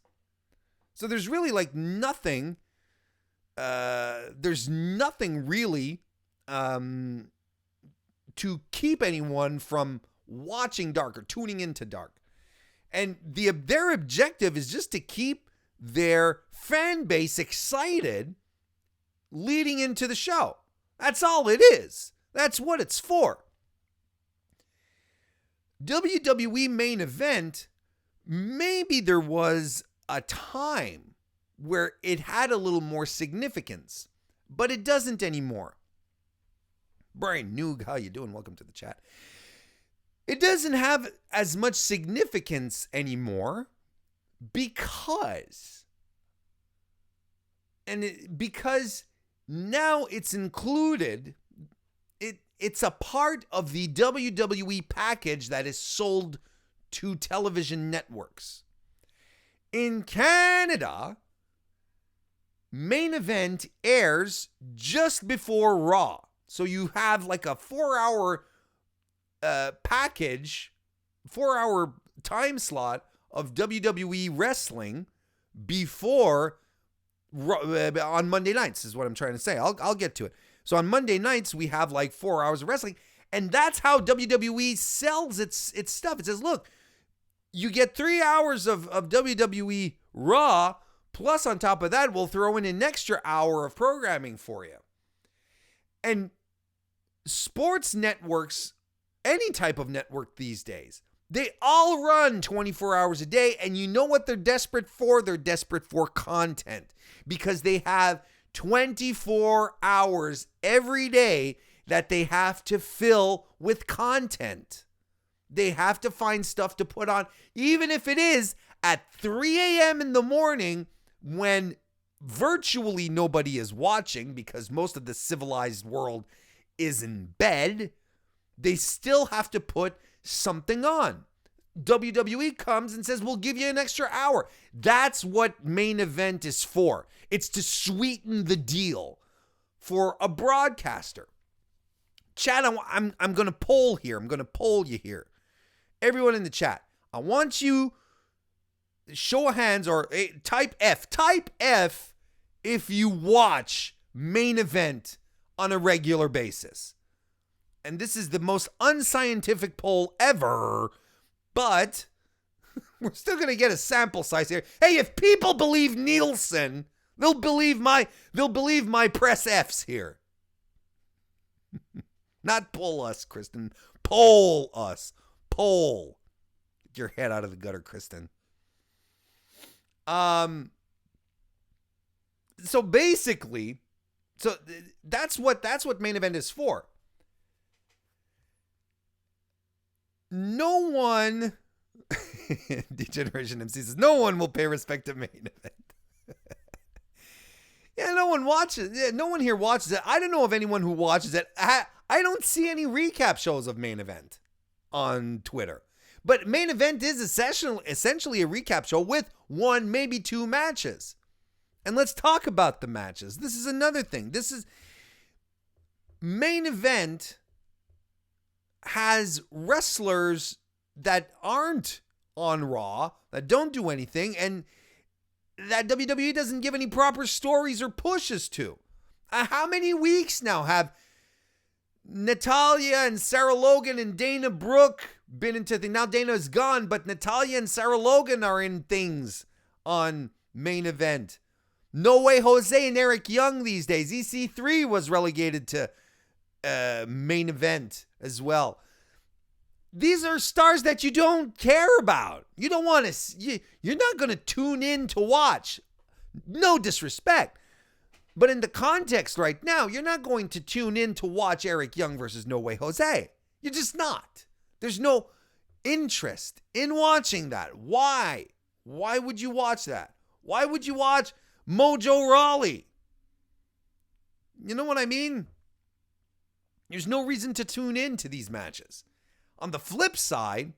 So there's really like nothing. There's nothing really to keep anyone from watching Dark or tuning into Dark. And their objective is just to keep their fan base excited leading into the show. That's all it is. That's what it's for. WWE Main Event, maybe there was a time where it had a little more significance, but it doesn't anymore. Brian Noog, how you doing? Welcome to the chat. It doesn't have as much significance anymore because now it's included. It's a part of the WWE package that is sold to television networks. In Canada, Main Event airs just before Raw. So you have like a 4-hour package, 4-hour time slot of WWE wrestling before on Monday nights is what I'm trying to say. I'll get to it. So on Monday nights, we have like 4 hours of wrestling, and that's how WWE sells its stuff. It says, look, you get 3 hours of WWE Raw, plus on top of that, we'll throw in an extra hour of programming for you. And sports networks, any type of network these days, they all run 24 hours a day, and you know what they're desperate for? They're desperate for content, because they have 24 hours every day that they have to fill with content. They have to find stuff to put on, even if it is at 3 a.m. in the morning when virtually nobody is watching because most of the civilized world is in bed. They still have to put something on. WWE comes and says, we'll give you an extra hour. That's what Main Event is for. It's to sweeten the deal for a broadcaster. Chat, I'm going to poll here. I'm going to poll you here. Everyone in the chat, I want you, show of hands or type F. Type F if you watch Main Event on a regular basis. And this is the most unscientific poll ever, but we're still going to get a sample size here. Hey, if people believe Nielsen, they'll believe my press Fs here. Not poll us, Kristen. Poll us. Poll. Get your head out of the gutter, Kristen. So basically, that's what Main Event is for. No one, Degeneration MC says, no one will pay respect to Main Event. Yeah, no one watches. Yeah, no one here watches it. I don't know of anyone who watches it. I don't see any recap shows of Main Event on Twitter. But Main Event is essentially a recap show with one, maybe two matches. And let's talk about the matches. This is another thing. Main Event has wrestlers that aren't on Raw, that don't do anything, and that WWE doesn't give any proper stories or pushes to. How many weeks now have Natalya and Sarah Logan and Dana Brooke been into things? Now Dana's gone, but Natalya and Sarah Logan are in things on Main Event. No Way Jose and Eric Young these days. EC3 was relegated to Main Event as well. These are stars that you don't care about. You don't want to. You're not going to tune in to watch. No disrespect. But in the context right now, you're not going to tune in to watch Eric Young versus No Way Jose. You're just not. There's no interest in watching that. Why? Why would you watch that? Why would you watch Mojo Rawley? You know what I mean? There's no reason to tune in to these matches. On the flip side,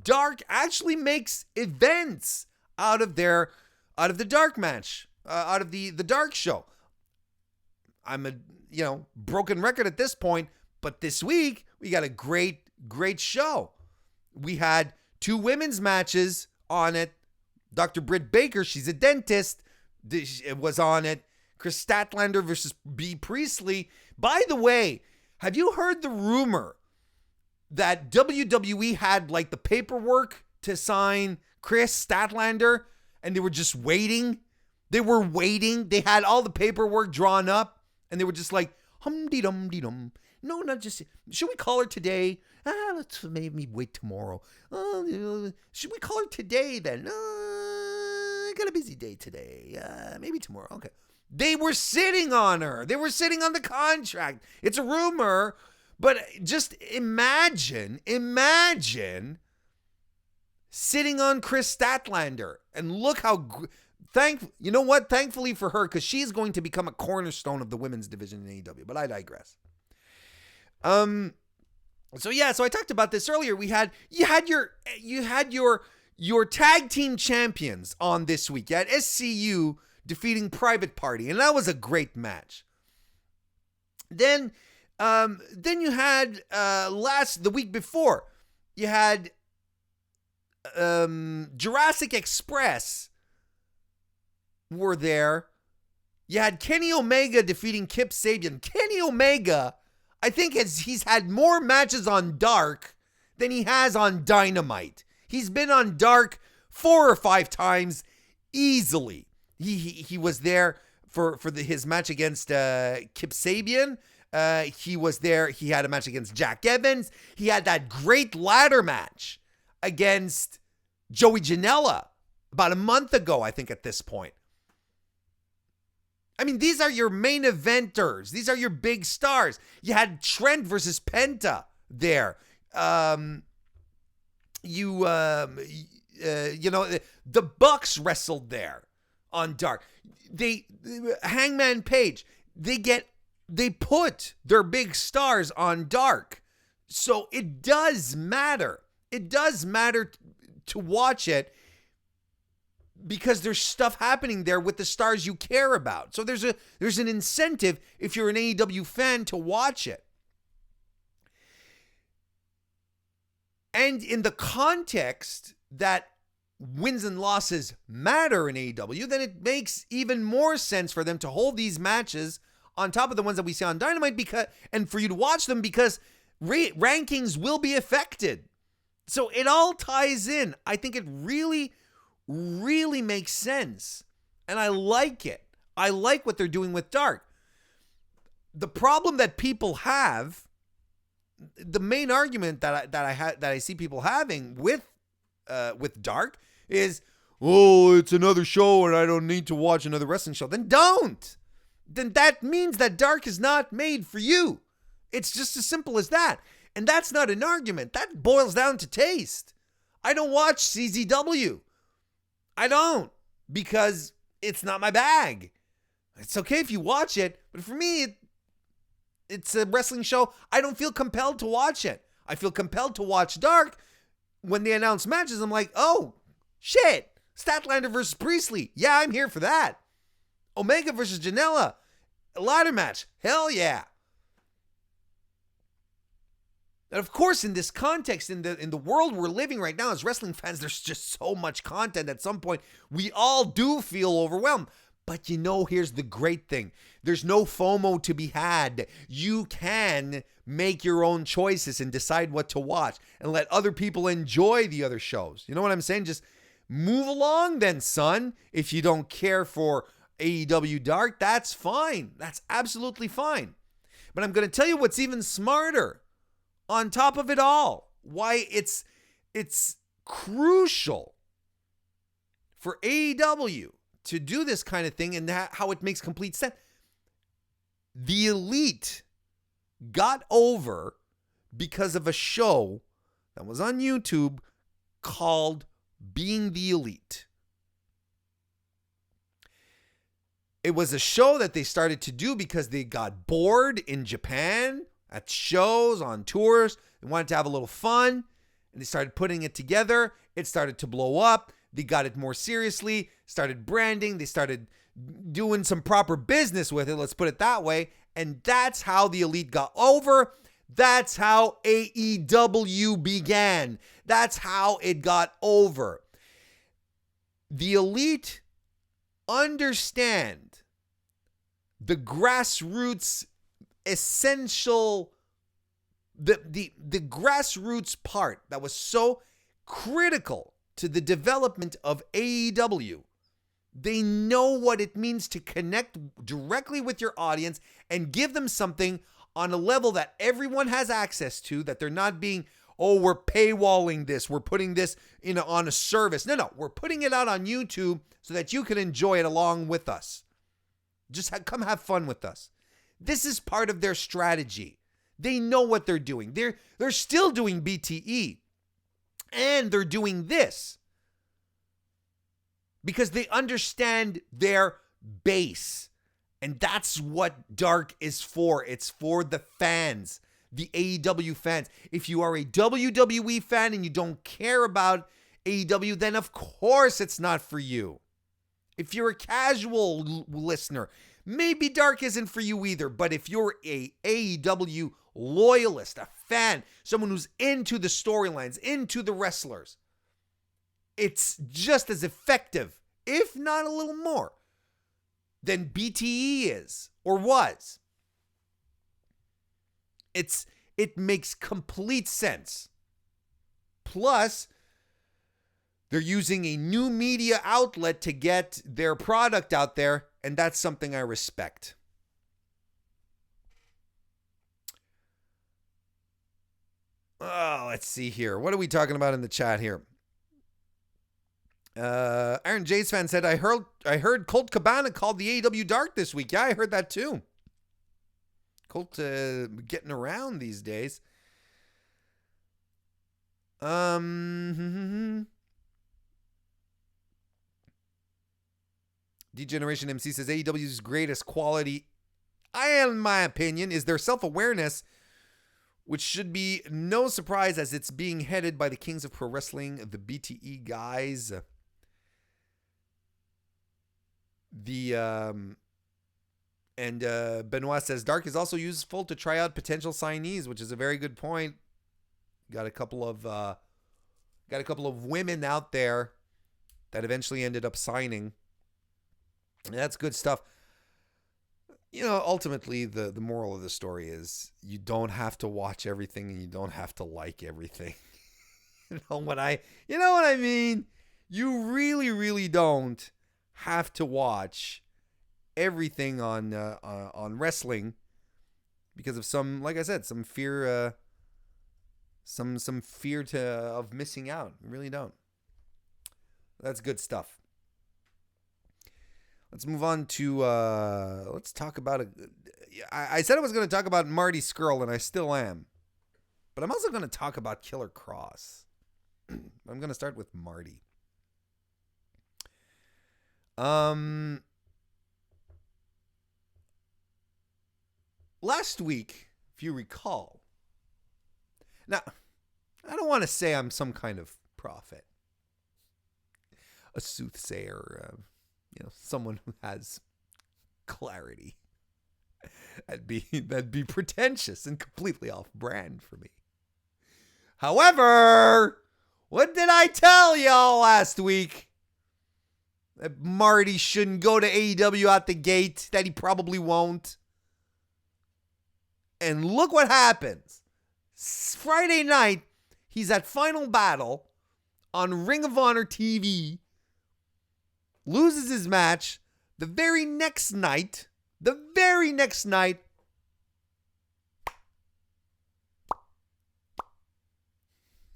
Dark actually makes events out of the Dark match, out of the Dark show. I'm a broken record at this point, but this week we got a great show. We had two women's matches on it. Dr. Britt Baker, she's a dentist, was on it. Chris Statlander versus B. Priestley. By the way, have you heard the rumor that WWE had like the paperwork to sign Chris Statlander and they were just waiting? They were waiting. They had all the paperwork drawn up and they were just like, hum-dee-dum-dee-dum. No, not just, should we call her today? Let's maybe wait tomorrow. Should we call her today then? I got a busy day today. Maybe tomorrow. Okay. They were sitting on her. They were sitting on the contract. It's a rumor. But just imagine sitting on Chris Statlander and look how you know what? Thankfully for her, because she's going to become a cornerstone of the women's division in AEW. But I digress. So I talked about this earlier. You had your tag team champions on this week. You had SCU defeating Private Party, and that was a great match. Then you had the week before, you had Jurassic Express were there. You had Kenny Omega defeating Kip Sabian. Kenny Omega, I think he's had more matches on Dark than he has on Dynamite. He's been on Dark 4 or 5 times easily. He was there for his match against Kip Sabian. He was there. He had a match against Jack Evans. He had that great ladder match against Joey Janela about a month ago, I think, at this point. I mean, these are your main eventers. These are your big stars. You had Trent versus Penta there. The Bucks wrestled there on Dark. Hangman Page, they put their big stars on Dark. So it does matter. It does matter to watch it because there's stuff happening there with the stars you care about. So there's an incentive if you're an AEW fan to watch it. And in the context that wins and losses matter in AEW, then it makes even more sense for them to hold these matches on top of the ones that we see on Dynamite, and for you to watch them because rankings will be affected. So it all ties in. I think it really, really makes sense. And I like it. I like what they're doing with Dark. The problem that people have, the main argument that I see people having with Dark is, oh, it's another show and I don't need to watch another wrestling show. Then don't. Then that means that Dark is not made for you. It's just as simple as that. And that's not an argument. That boils down to taste. I don't watch CZW. I don't, because it's not my bag. It's okay if you watch it, but for me, it's a wrestling show. I don't feel compelled to watch it. I feel compelled to watch Dark. When they announce matches, I'm like, oh, shit. Statlander versus Priestley. Yeah, I'm here for that. Omega versus Janela. A ladder match. Hell yeah. And of course, in this context, in the world we're living right now as wrestling fans, there's just so much content. At some point, we all do feel overwhelmed. But here's the great thing. There's no FOMO to be had. You can make your own choices and decide what to watch and let other people enjoy the other shows. You know what I'm saying? Just move along then, son. If you don't care for AEW Dark, that's fine. That's absolutely fine. But I'm going to tell you what's even smarter on top of it all. Why it's crucial for AEW to do this kind of thing and how it makes complete sense. The Elite got over because of a show that was on YouTube called Being the Elite. It was a show that they started to do because they got bored in Japan at shows, on tours. They wanted to have a little fun, and they started putting it together. It started to blow up. They got it more seriously, started branding. They started doing some proper business with it, let's put it that way. And that's how the Elite got over. That's how AEW began. That's how it got over. The Elite understand the grassroots essential, the grassroots part that was so critical to the development of AEW. They know what it means to connect directly with your audience and give them something on a level that everyone has access to, that they're not being, oh, we're paywalling this, we're putting this on a service. No, we're putting it out on YouTube so that you can enjoy it along with us. Just come have fun with us. This is part of their strategy. They know what they're doing. They're still doing BTE. And they're doing this because they understand their base. And that's what Dark is for. It's for the fans, the AEW fans. If you are a WWE fan and you don't care about AEW, then of course it's not for you. If you're a casual listener, maybe Dark isn't for you either. But if you're a AEW loyalist, a fan, someone who's into the storylines, into the wrestlers, it's just as effective, if not a little more, than BTE is or was. It makes complete sense. Plus, they're using a new media outlet to get their product out there, and that's something I respect. Oh, let's see here. What are we talking about in the chat here? Aaron J's fan said, I heard Colt Cabana called the AEW Dark this week. Yeah, I heard that too. Colt getting around these days. D-Generation MC says AEW's greatest quality, in my opinion, is their self-awareness, which should be no surprise as it's being headed by the Kings of Pro Wrestling, the BTE guys. Benoit says Dark is also useful to try out potential signees, which is a very good point. Got a couple of women out there that eventually ended up signing. And that's good stuff. Ultimately, the moral of the story is you don't have to watch everything and you don't have to like everything. You know what I mean? You really, really don't have to watch everything on wrestling because of some, like I said, some fear, some fear of missing out. You really don't. That's good stuff. Let's move on to, let's talk about it. I said I was going to talk about Marty Scurll, and I still am. But I'm also going to talk about Killer Kross. I'm going to start with Marty. last week, if you recall, now, I don't want to say I'm some kind of prophet, a soothsayer, someone who has clarity. That'd be pretentious and completely off brand for me. However, what did I tell y'all last week? That Marty shouldn't go to AEW out the gate, that he probably won't. And look what happens. Friday night, he's at Final Battle on Ring of Honor TV, loses his match. The very next night,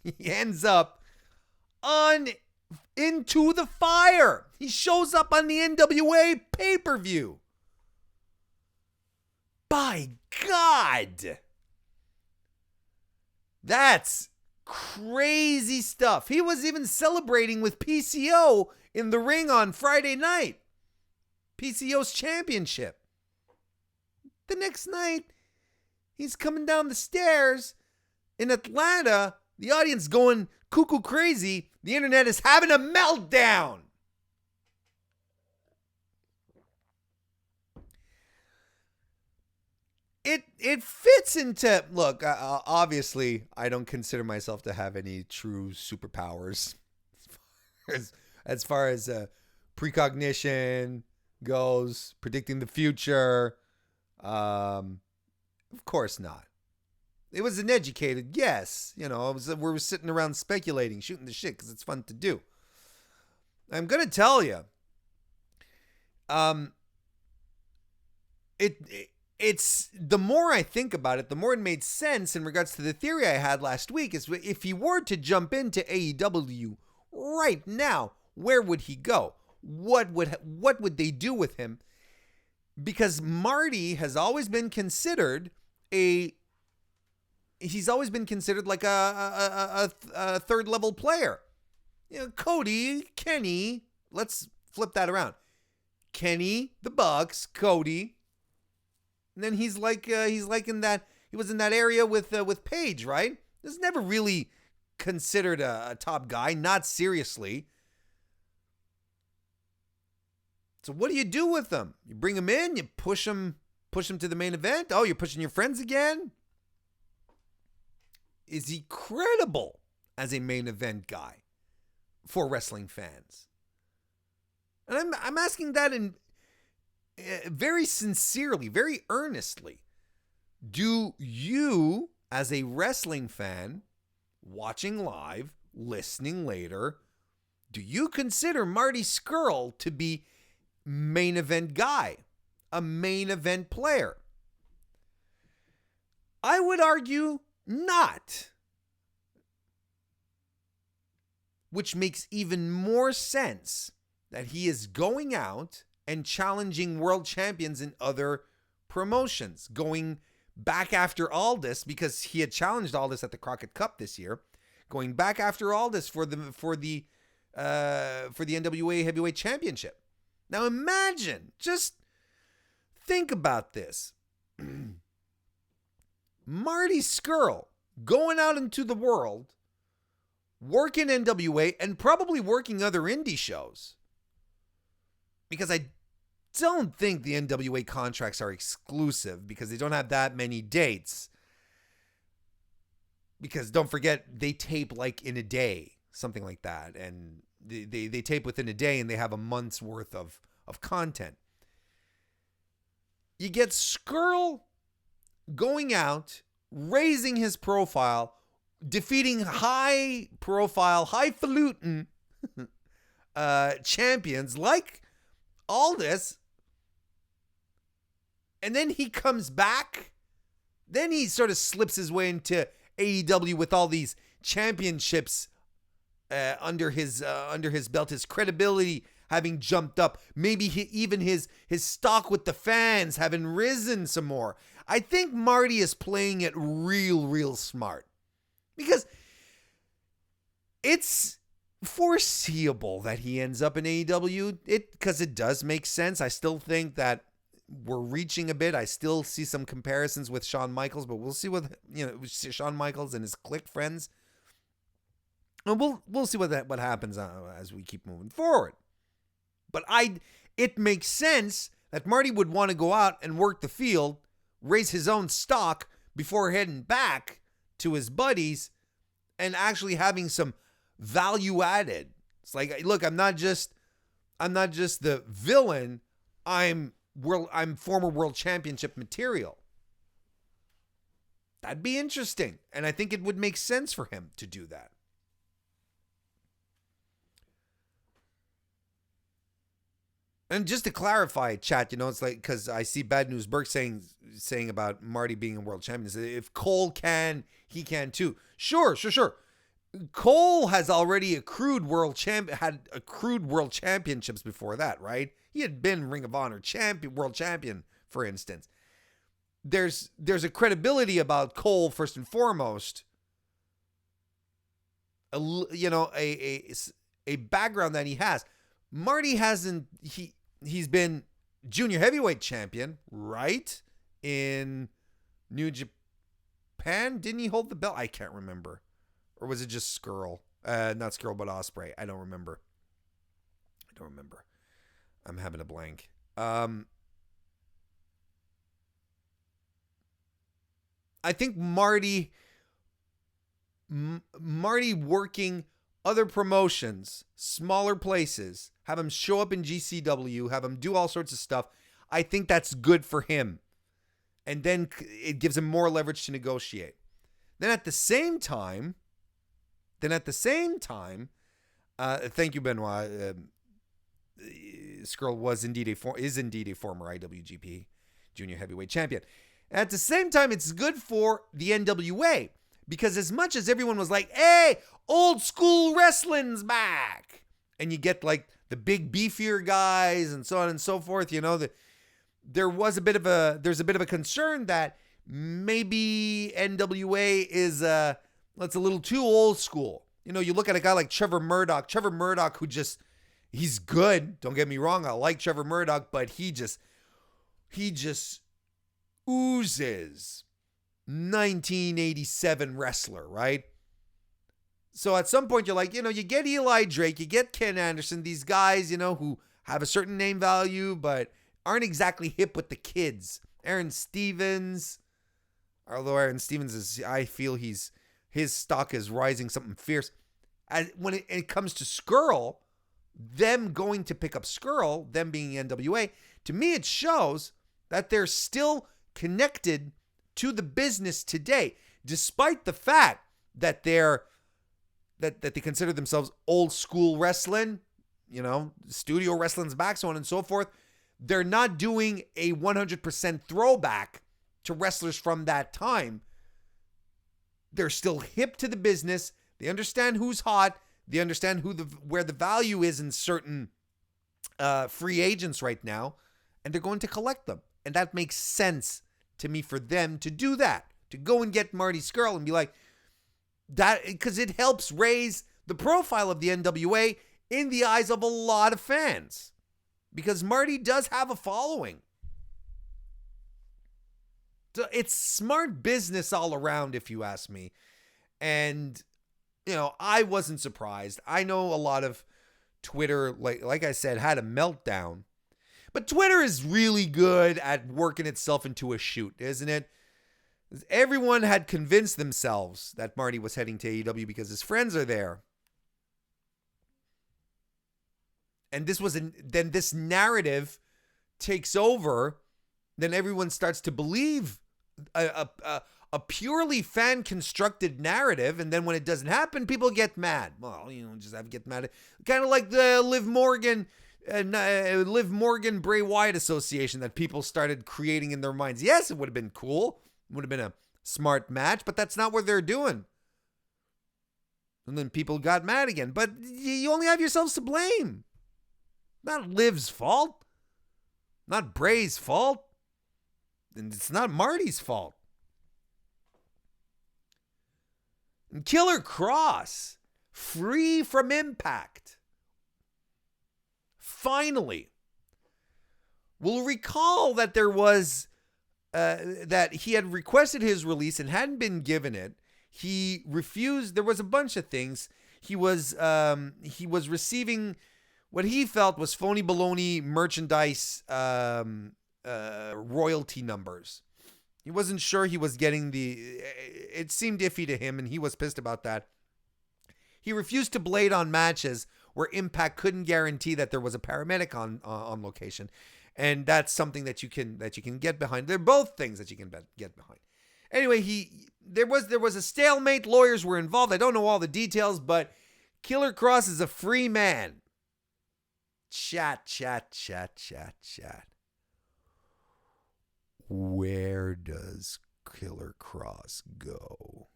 he ends up on Into the Fire. He shows up on the NWA pay-per-view. By God. That's crazy stuff. He was even celebrating with PCO in the ring on Friday night. PCO's championship. The next night, he's coming down the stairs in Atlanta. The audience going cuckoo crazy. The internet is having a meltdown. It fits into, look, obviously, I don't consider myself to have any true superpowers as far as precognition goes, predicting the future. Of course not. It was an educated guess. We're sitting around speculating, shooting the shit because it's fun to do. I'm going to tell you, it's the more I think about it, the more it made sense in regards to the theory I had last week. Is if he were to jump into AEW right now, where would he go? What would they do with him? Because Marty has always been considered like a third level player. Cody, Kenny, let's flip that around. Kenny, the Bucks, Cody. And then he's like in that, he was in that area with Paige, right? He's never really considered a top guy, not seriously. So what do you do with him? You bring him in, you push him to the main event. Oh, you're pushing your friends again? Is he credible as a main event guy for wrestling fans? And I'm asking that in very sincerely, very earnestly. Do you, as a wrestling fan, watching live, listening later, do you consider Marty Scurll to be main event guy, a main event player? I would argue not. Which makes even more sense that he is going out and challenging world champions in other promotions, going back after Aldis because he had challenged Aldis at the Crockett Cup this year, going back after Aldis for the NWA Heavyweight Championship. Now imagine, just think about this. Marty Scurll going out into the world, working NWA and probably working other indie shows. Because I don't think the NWA contracts are exclusive because they don't have that many dates. Because don't forget, they tape like in a day, something like that. And they tape within a day and they have a month's worth of content. You get Scurll going out, raising his profile, defeating high-profile, highfalutin champions like Aldis, and then he comes back. Then he sort of slips his way into AEW with all these championships under his belt, his credibility having jumped up, maybe even his stock with the fans having risen some more. I think Marty is playing it real smart because it's foreseeable that he ends up in AEW. Because it does make sense. I still think that we're reaching a bit. I still see some comparisons with Shawn Michaels, but we'll see what Shawn Michaels and his clique friends. And we'll see what happens as we keep moving forward. But it makes sense that Marty would want to go out and work the field, raise his own stock before heading back to his buddies and actually having some value added. It's like, look, I'm not just the villain. I'm former world championship material. That'd be interesting. And I think it would make sense for him to do that. And just to clarify, chat, it's like, because I see Bad News Burke saying about Marty being a world champion. If Cole can, he can too. Sure. Cole has already accrued world championships before that, right? He had been Ring of Honor world champion, for instance. There's a credibility about Cole first and foremost. A background that he has. Marty hasn't. He's been junior heavyweight champion, right? In New Japan, didn't he hold the belt? I can't remember. Or was it just Skrull? Not Skrull, but Ospreay. I don't remember. I'm having a blank. I think Marty working other promotions, smaller places, have him show up in GCW, have him do all sorts of stuff. I think that's good for him. And then it gives him more leverage to negotiate. Then at the same time, thank you, Benoit. Skrull is indeed a former IWGP Junior Heavyweight Champion. At the same time, it's good for the NWA. Because as much as everyone was like, hey, old school wrestling's back. And you get like the big beefier guys and so on and so forth, there's a bit of a concern that maybe NWA is that's a little too old school. You look at a guy like Trevor Murdoch, who he's good. Don't get me wrong. I like Trevor Murdoch, but he just oozes 1987 wrestler, right? So at some point you're like, you get Eli Drake, you get Ken Anderson, these guys, who have a certain name value, but aren't exactly hip with the kids. Aaron Stevens, although Aaron Stevens I feel his stock is rising something fierce. When it comes to Skrull, them going to pick up Skrull, them being NWA, to me it shows that they're still connected to the business today, despite the fact that they consider themselves old school wrestling, studio wrestling's back, so on and so forth. They're not doing a 100% throwback to wrestlers from that time. They're still hip to the business. They understand who's hot. They understand where the value is in certain free agents right now, and they're going to collect them. And that makes sense to me for them to do that, to go and get Marty Scurll and be like that, because it helps raise the profile of the NWA in the eyes of a lot of fans, because Marty does have a following. So it's smart business all around, if you ask me. And I wasn't surprised. I know a lot of Twitter, like I said, had a meltdown. But Twitter is really good at working itself into a shoot, isn't it? Everyone had convinced themselves that Marty was heading to AEW because his friends are there. And then this narrative takes over. Then everyone starts to believe a purely fan-constructed narrative. And then when it doesn't happen, people get mad. Well, just have to get mad. Kind of like the Liv Morgan Bray Wyatt association that people started creating in their minds. Yes, it would have been cool. It would have been a smart match, but that's not what they're doing. And then people got mad again. But you only have yourselves to blame. Not Liv's fault. Not Bray's fault. And it's not Marty's fault. And Killer Kross, free from Impact. Finally, will recall that there was that he had requested his release and hadn't been given it. He refused. There was a bunch of things. He was receiving what he felt was phony baloney merchandise royalty numbers. He wasn't sure he was getting it seemed iffy to him, and he was pissed about that. He refused to blade on matches where Impact couldn't guarantee that there was a paramedic on location. And that's something that you can get behind. They're both things that you can get behind. Anyway, there was a stalemate. Lawyers were involved. I don't know all the details, but Killer Kross is a free man. Chat. Where does Killer Kross go?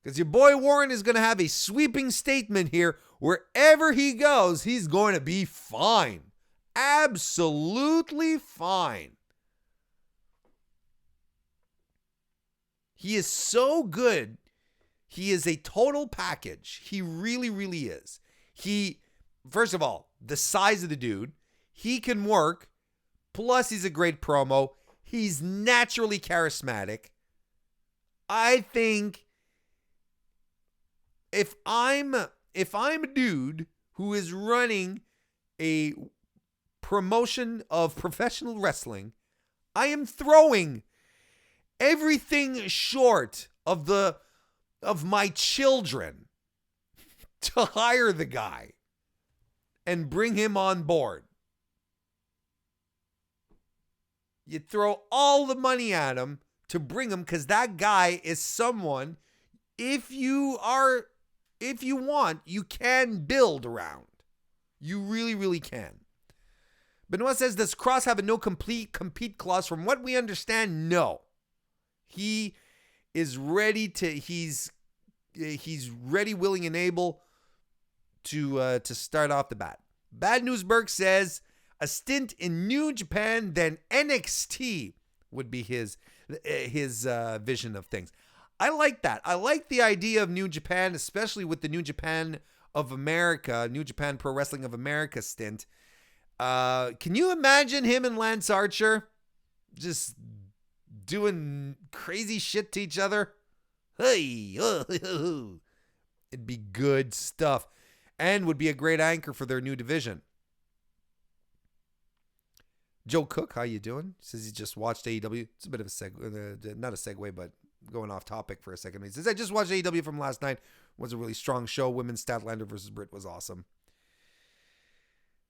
Because your boy Warren is going to have a sweeping statement here. Wherever he goes, he's going to be fine. Absolutely fine. He is so good. He is a total package. He really, really is. First of all, the size of the dude. He can work. Plus, he's a great promo. He's naturally charismatic. I think if I'm a dude who is running a promotion of professional wrestling, I am throwing everything short of my children to hire the guy and bring him on board. You throw all the money at him to bring him, because that guy is someone, if you want, you can build around. You really, really can. Benoit says, does Kross have a no compete clause? From what we understand, no. He is ready he's ready, willing, and able to start off the bat. Bad News Burke says a stint in New Japan, then NXT would be his vision of things. I like that. I like the idea of New Japan, especially with the New Japan of America, New Japan Pro Wrestling of America stint. Can you imagine him and Lance Archer just doing crazy shit to each other? Hey, it'd be good stuff, and would be a great anchor for their new division. Joe Cook, how you doing? Says he just watched AEW. It's a bit of a segue, not a segue, but going off topic for a second. He says, I just watched AEW from last night. It was a really strong show. Women's Statlander versus Britt was awesome.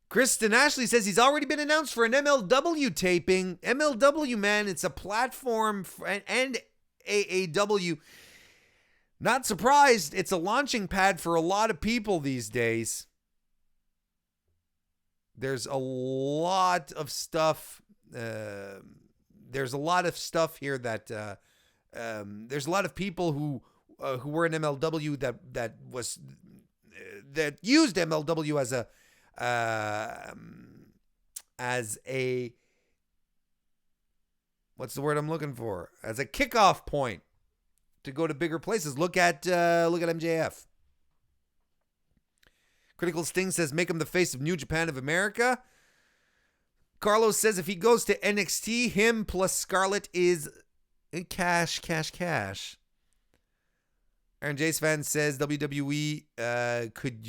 Kristen Ashley says he's already been announced for an MLW taping. MLW, man, it's a platform and AAW. Not surprised. It's a launching pad for a lot of people these days. There's a lot of stuff. There's a lot of stuff here that there's a lot of people who were in MLW that used MLW as a what's the word I'm looking for? As a kickoff point to go to bigger places. Look at MJF. Critical Sting says, make him the face of New Japan of America. Carlos says if he goes to NXT, him plus Scarlett is cash. Aaron Jace Fan says WWE could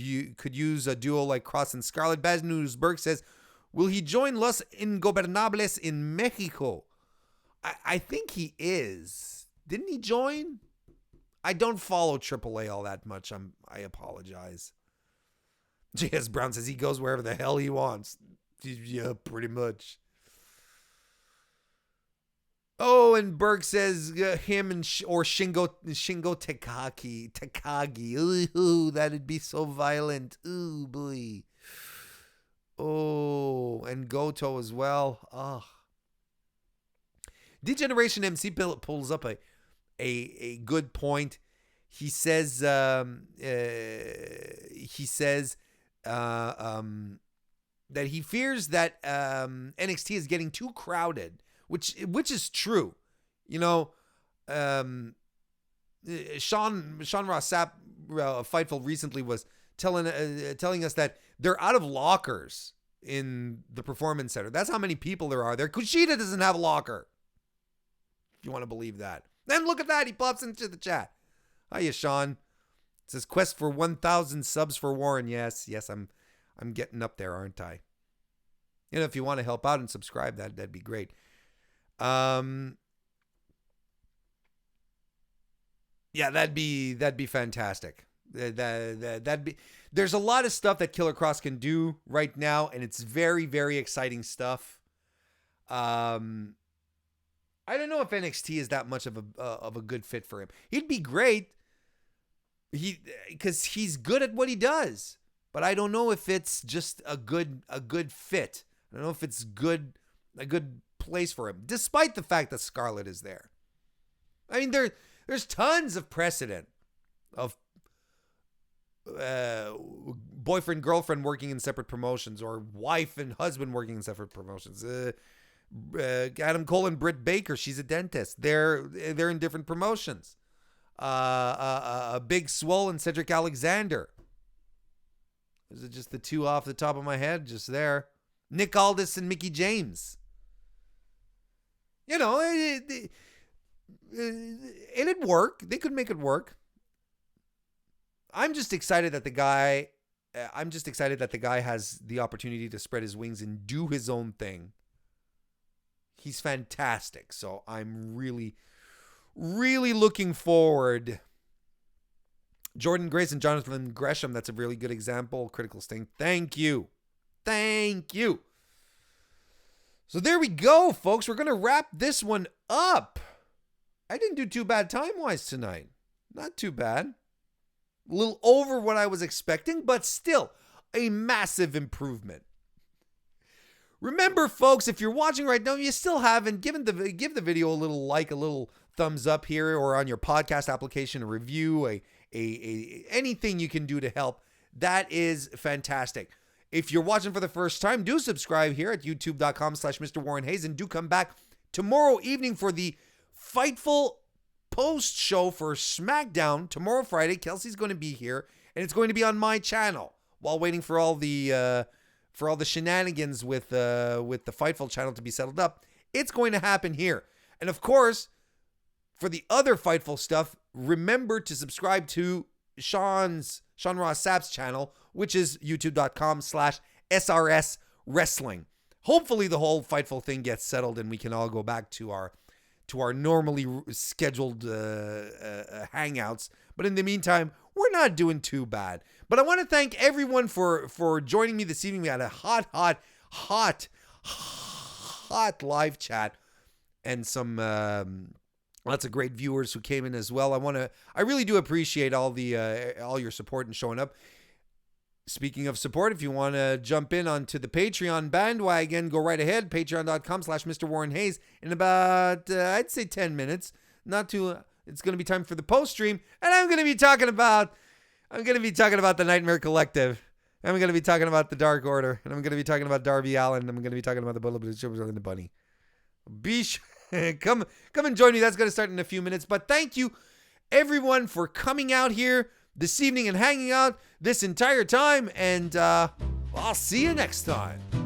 use a duo like Kross and Scarlett. Bad News Berg says, will he join Los Ingobernables in Mexico? I think he is. Didn't he join? I don't follow AAA all that much. I apologize. J.S. Brown says he goes wherever the hell he wants. Yeah, pretty much. Oh, and Berg says him or Shingo Takagi. Ooh, that'd be so violent. Ooh, boy. Oh, and Goto as well. Oh. Degeneration MC pulls up a good point. He says that he fears that NXT is getting too crowded, which is true. You know, Sean Ross Sapp, Fightful recently was telling us that they're out of lockers in the Performance Center. That's how many people there are there. Kushida doesn't have a locker. If you want to believe that. Then look at that. He pops into the chat. Hiya, Sean. It says quest for 1,000 subs for Warren. Yes, I'm getting up there, aren't I? You know, if you want to help out and subscribe, that'd be great. Yeah, that'd be fantastic. That'd be. There's a lot of stuff that Killer Kross can do right now, and it's very, very exciting stuff. I don't know if NXT is that much of a good fit for him. He'd be great. Because he's good at what he does, but I don't know if it's just a good fit. I don't know if it's a good place for him, despite the fact that Scarlett is there. I mean, there's tons of precedent of boyfriend, girlfriend working in separate promotions, or wife and husband working in separate promotions. Adam Cole and Britt Baker, she's a dentist. They're in different promotions. Big Swole and Cedric Alexander. Is it just the two off the top of my head? Just there. Nick Aldis and Mickey James. You know, it'd work. They could make it work. I'm just excited that the guy has the opportunity to spread his wings and do his own thing. He's fantastic. So I'm really looking forward. Jordan Grace and Jonathan Gresham, that's a really good example. Critical Sting. Thank you. So there we go, folks. We're going to wrap this one up. I didn't do too bad time-wise tonight. Not too bad. A little over what I was expecting, but still a massive improvement. Remember, folks, if you're watching right now, you still haven't give the video a little like, a little thumbs up here, or on your podcast application, a review, anything you can do to help. That is fantastic. If you're watching for the first time, do subscribe here at youtube.com/MrWarrenHayes, and do come back tomorrow evening for the Fightful post show for SmackDown. Tomorrow, Friday, Kelsey's going to be here, and it's going to be on my channel while waiting for all the shenanigans with the Fightful channel to be settled up. It's going to happen here. And of course, for the other Fightful stuff, remember to subscribe to Sean Ross Sapp's channel, which is youtube.com/SRS Wrestling. Hopefully the whole Fightful thing gets settled and we can all go back to our normally scheduled hangouts. But in the meantime, we're not doing too bad. But I want to thank everyone for joining me this evening. We had a hot live chat and some lots of great viewers who came in as well. I really do appreciate all your support and showing up. Speaking of support, if you want to jump in onto the Patreon bandwagon, go right ahead. Patreon.com/MrWarrenHayes. In about, I'd say 10 minutes. It's going to be time for the post stream. And I'm going to be talking about the Nightmare Collective. I'm going to be talking about the Dark Order. And I'm going to be talking about Darby Allin. And I'm going to be talking about the Bullet Blue Shivers and the Bunny. Come and join me. That's going to start in a few minutes. But thank you, everyone, for coming out here this evening and hanging out this entire time. And I'll see you next time.